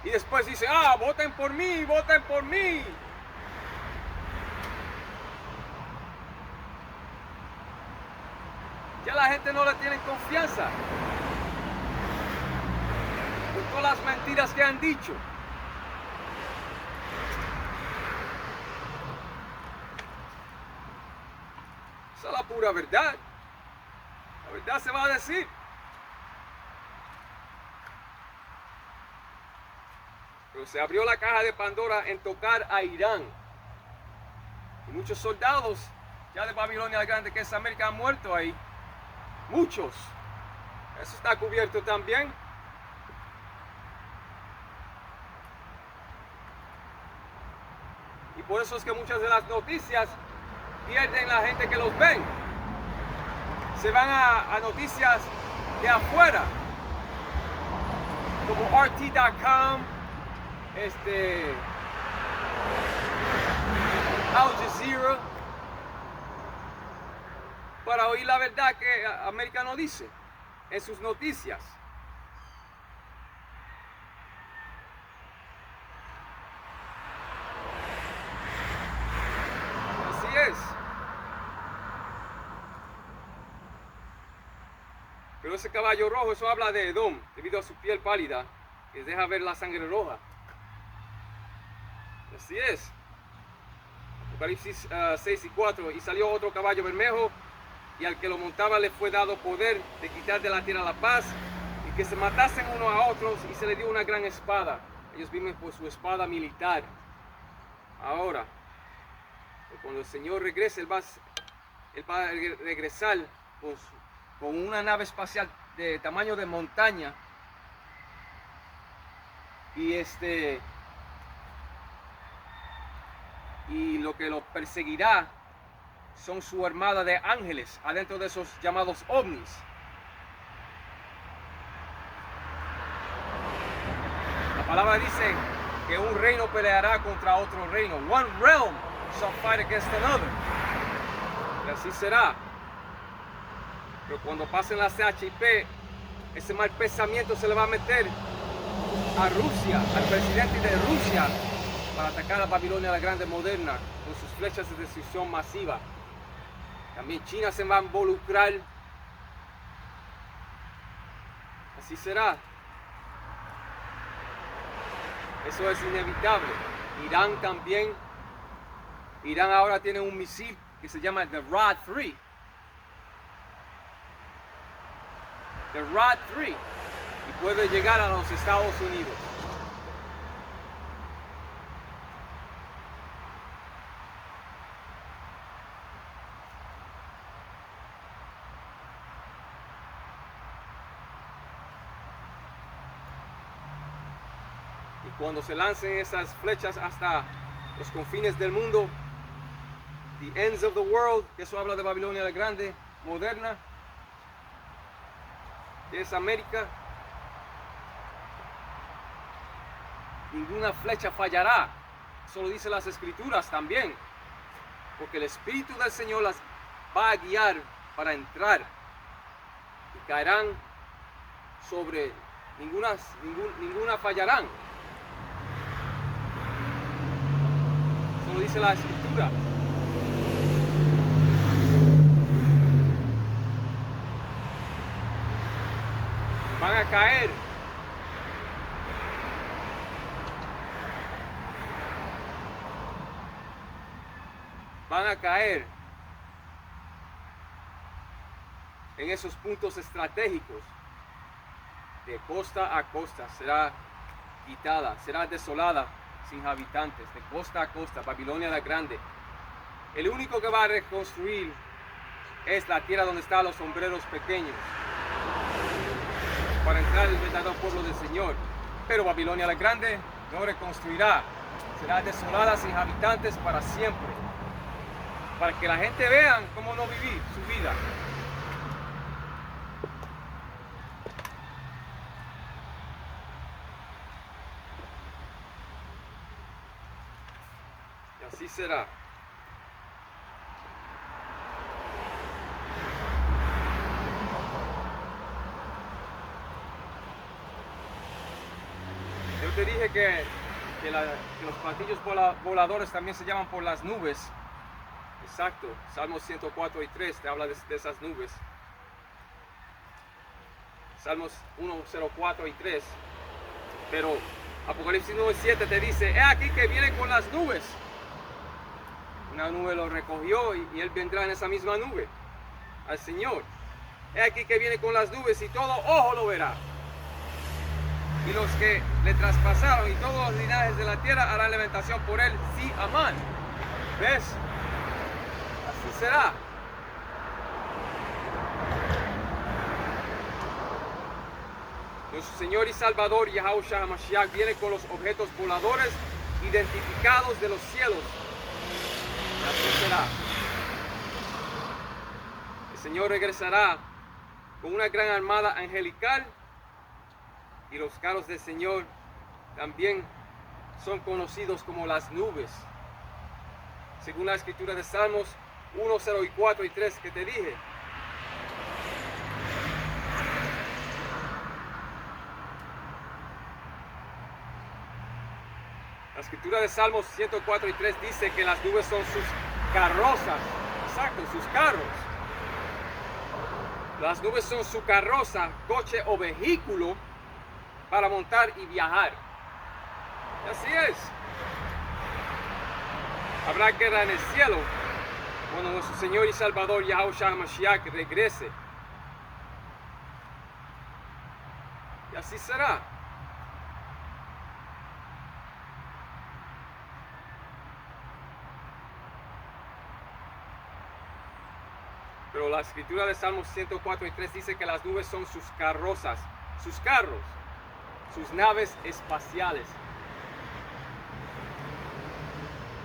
Y después dice, voten por mí, voten por mí. Ya la gente no le tiene confianza. Por todas las mentiras que han dicho. Esa es la pura verdad. La verdad se va a decir. Pero se abrió la caja de Pandora en tocar a Irán. Y muchos soldados ya de Babilonia la Grande, que es América, han muerto ahí. Muchos. Eso está cubierto también. Y por eso es que muchas de las noticias pierden la gente que los ven. Se van a noticias de afuera, como RT.com, Al Jazeera, para oír la verdad que América no dice en sus noticias. Así es. Pero ese caballo rojo, eso habla de Edom, debido a su piel pálida, que deja ver la sangre roja. Así es. Apocalipsis 6 y 4. Y salió otro caballo bermejo, y al que lo montaba le fue dado poder de quitar de la tierra la paz, y que se matasen unos a otros, y se le dio una gran espada. Ellos viven por su espada militar. Ahora, cuando el Señor regrese, Él va a regresar con una nave espacial de tamaño de montaña. Y lo que los perseguirá son su armada de ángeles adentro de esos llamados ovnis. La palabra dice que un reino peleará contra otro reino. One realm shall fight against another. Y así será. Pero cuando pasen las CHIP, ese mal pensamiento se le va a meter a Rusia, al presidente de Rusia, para atacar a Babilonia la Grande moderna con sus flechas de destrucción masiva. También China se va a involucrar. Así será. Eso es inevitable. Irán también. Irán ahora tiene un misil que se llama The Rod 3. The Rod 3. Y puede llegar a los Estados Unidos. Cuando se lancen esas flechas hasta los confines del mundo, the ends of the world, que eso habla de Babilonia la Grande, moderna, que es América, ninguna flecha fallará. Eso lo dicen las Escrituras también, porque el Espíritu del Señor las va a guiar para entrar y caerán sobre ninguna fallarán. Lo dice la Escritura. Van a caer. Van a caer en esos puntos estratégicos. De costa a costa será quitada, será desolada, sin habitantes, de costa a costa, Babilonia la Grande. El único que va a reconstruir es la tierra donde están los sombreros pequeños, para entrar el verdadero pueblo del Señor. Pero Babilonia la Grande no reconstruirá, será desolada sin habitantes para siempre, para que la gente vea cómo no vivir su vida. Así será. Yo te dije que los platillos voladores también se llaman por las nubes. Exacto. Salmos 104 y 3 te habla de esas nubes. Salmos 1:04 y 3. Pero Apocalipsis 9:7 te dice, he aquí que viene con las nubes. Una nube lo recogió y él vendrá en esa misma nube al Señor. He aquí que viene con las nubes y todo ojo lo verá. Y los que le traspasaron y todos los linajes de la tierra harán lamentación por él, sí amán. ¿Ves? Así será. Nuestro Señor y Salvador Yahushua HaMashiach viene con los objetos voladores identificados de los cielos. Y así será. El Señor regresará con una gran armada angelical y los carros del Señor también son conocidos como las nubes. Según la escritura de Salmos 1:04 y 3 que te dije. La escritura de Salmos 104 y 3 dice que las nubes son sus carrozas. Exacto, sus carros. Las nubes son su carroza, coche o vehículo para montar y viajar. Y así es. Habrá guerra en el cielo cuando nuestro Señor y Salvador Yahushua HaMashiach regrese. Y así será. Pero la escritura de Salmos 104 y 3 dice que las nubes son sus carrozas, sus carros, sus naves espaciales.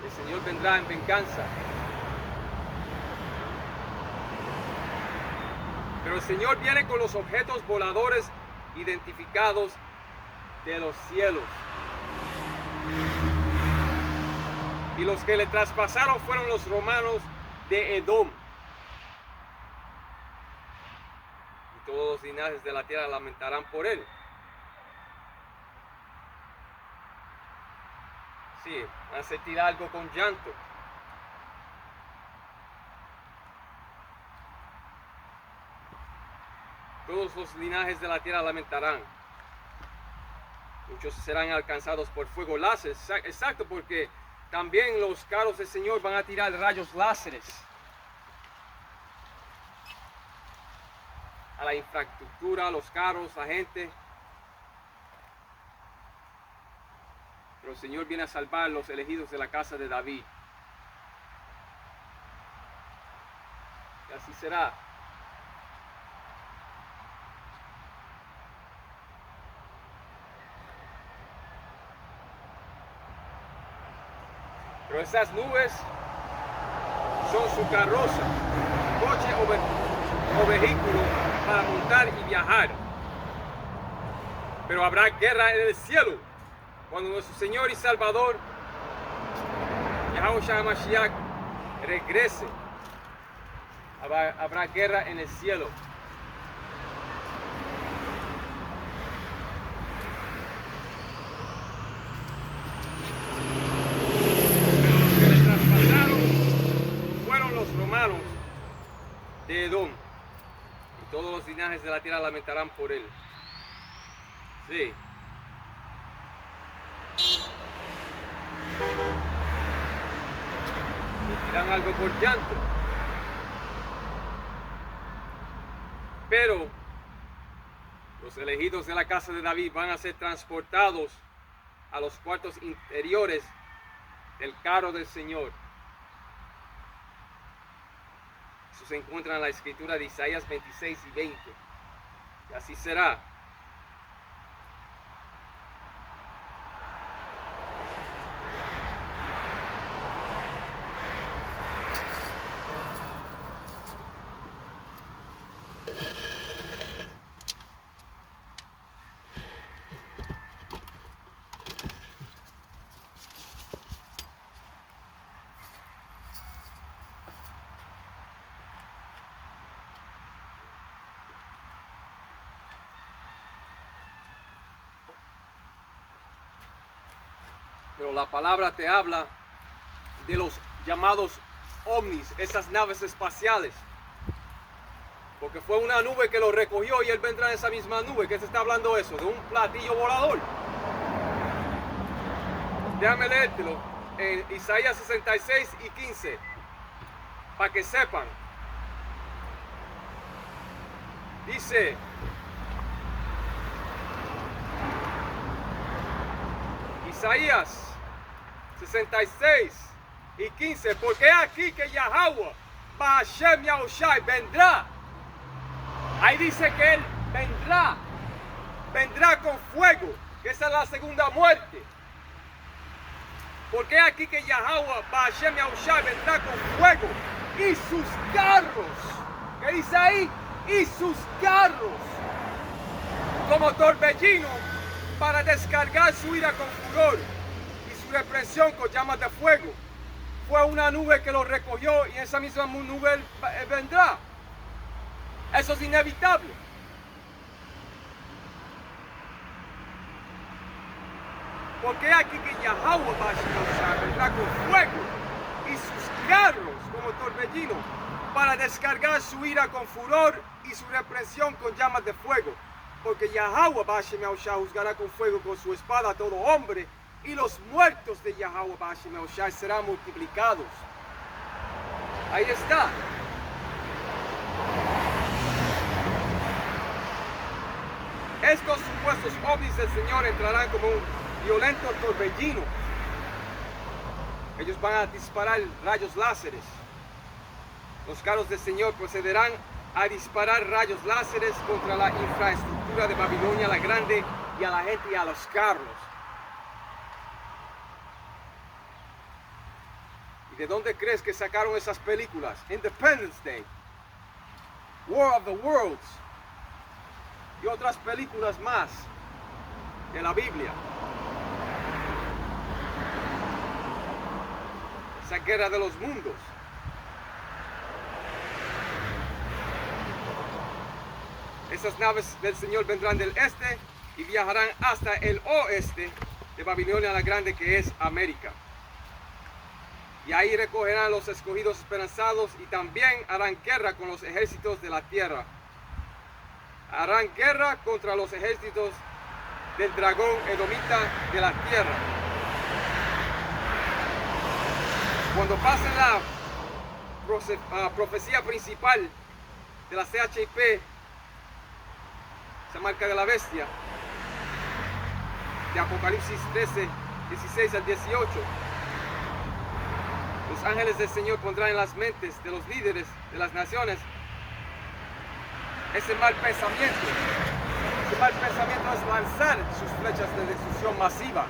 El Señor vendrá en venganza. Pero el Señor viene con los objetos voladores identificados de los cielos. Y los que le traspasaron fueron los romanos de Edom. Y todos los linajes de la tierra lamentarán por él. Sí, van a sentir algo con llanto. Todos los linajes de la tierra lamentarán. Muchos serán alcanzados por fuego láser. Exacto, porque también los carros del Señor van a tirar rayos láseres a la infraestructura, a los carros, la gente. Pero el Señor viene a salvar a los elegidos de la casa de David. Y así será. Pero esas nubes son su carroza, coche o vehículo para montar y viajar. Pero habrá guerra en el cielo cuando nuestro Señor y Salvador Yahushua HaMashiach regrese. Habrá guerra en el cielo. De Edom, y todos los linajes de la tierra lamentarán por él. Sí. Dirán algo por llanto. Pero los elegidos de la casa de David van a ser transportados a los cuartos interiores del carro del Señor. Eso se encuentra en la escritura de Isaías 26 y 20. Y así será. Pero la palabra te habla de los llamados ovnis, esas naves espaciales. Porque fue una nube que lo recogió y él vendrá en esa misma nube. ¿Qué se está hablando eso? De un platillo volador. Déjame leértelo en Isaías 66 y 15. Para que sepan. Dice: Isaías 66 y 15. Porque aquí que Yahweh, Bahashem Yahushai, vendrá. Ahí dice que él vendrá con fuego, que esa es la segunda muerte. Porque aquí que Yahweh, Bahashem Yahushai, vendrá con fuego y sus carros. ¿Qué dice ahí? Y sus carros como torbellino para descargar su ira con furor y su represión con llamas de fuego. Fue una nube que lo recogió y esa misma nube él vendrá. Eso es inevitable. Porque aquí que Yahweh vendrá con fuego y sus carros como torbellino para descargar su ira con furor y su represión con llamas de fuego. Porque Yahweh Bahashem Yahushai juzgará con fuego con su espada a todo hombre, y los muertos de Yahweh Bahashem Yahushai serán multiplicados. Ahí está. Estos supuestos ovnis del Señor entrarán como un violento torbellino. Ellos van a disparar rayos láseres. Los carros del Señor procederán a disparar rayos láseres contra la infraestructura de Babilonia la Grande y a la gente y a los carros. ¿Y de dónde crees que sacaron esas películas? Independence Day, War of the Worlds y otras películas más de la Biblia. Esa guerra de los mundos. Esas naves del Señor vendrán del este y viajarán hasta el oeste de Babilonia la Grande, que es América. Y ahí recogerán los escogidos esperanzados y también harán guerra con los ejércitos de la tierra. Harán guerra contra los ejércitos del dragón edomita de la tierra. Cuando pase la profecía principal de la CHIP, esa marca de la bestia, de Apocalipsis 13, 16 al 18, los ángeles del Señor pondrán en las mentes de los líderes de las naciones ese mal pensamiento. Ese mal pensamiento es lanzar sus flechas de destrucción masiva.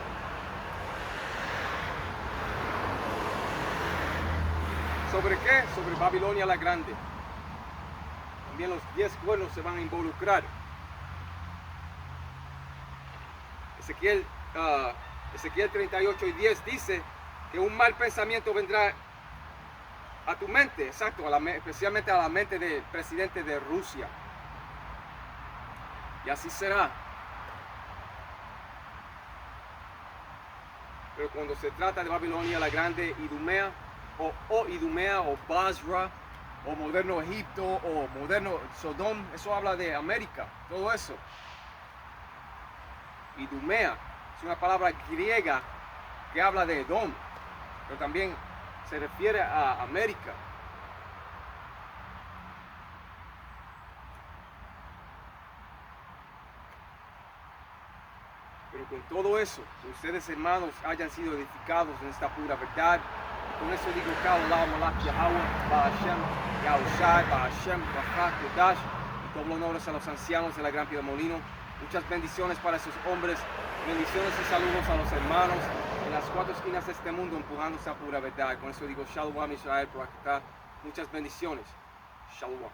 ¿Sobre qué? Sobre Babilonia la Grande. También los 10 cuernos se van a involucrar. Ezequiel 38 y 10 dice que un mal pensamiento vendrá a tu mente, exacto, especialmente a la mente del presidente de Rusia. Y así será. Pero cuando se trata de Babilonia la Grande, Idumea, o Idumea, o Basra, o moderno Egipto, o moderno Sodom, eso habla de América, todo eso. Idumea es una palabra griega que habla de Edom, pero también se refiere a América. Pero con todo eso, que ustedes hermanos hayan sido edificados en esta pura verdad, con eso digo Ka'olam Malach Yahweh, Bahashem Yahushai, Bahashem Rachach Kodash, y todo honores a los ancianos de la Gran Piedra Molino. Muchas bendiciones para esos hombres, bendiciones y saludos a los hermanos en las cuatro esquinas de este mundo empujando esa pura verdad. Con eso digo Shalom Israel por acá. Muchas bendiciones. Shalom.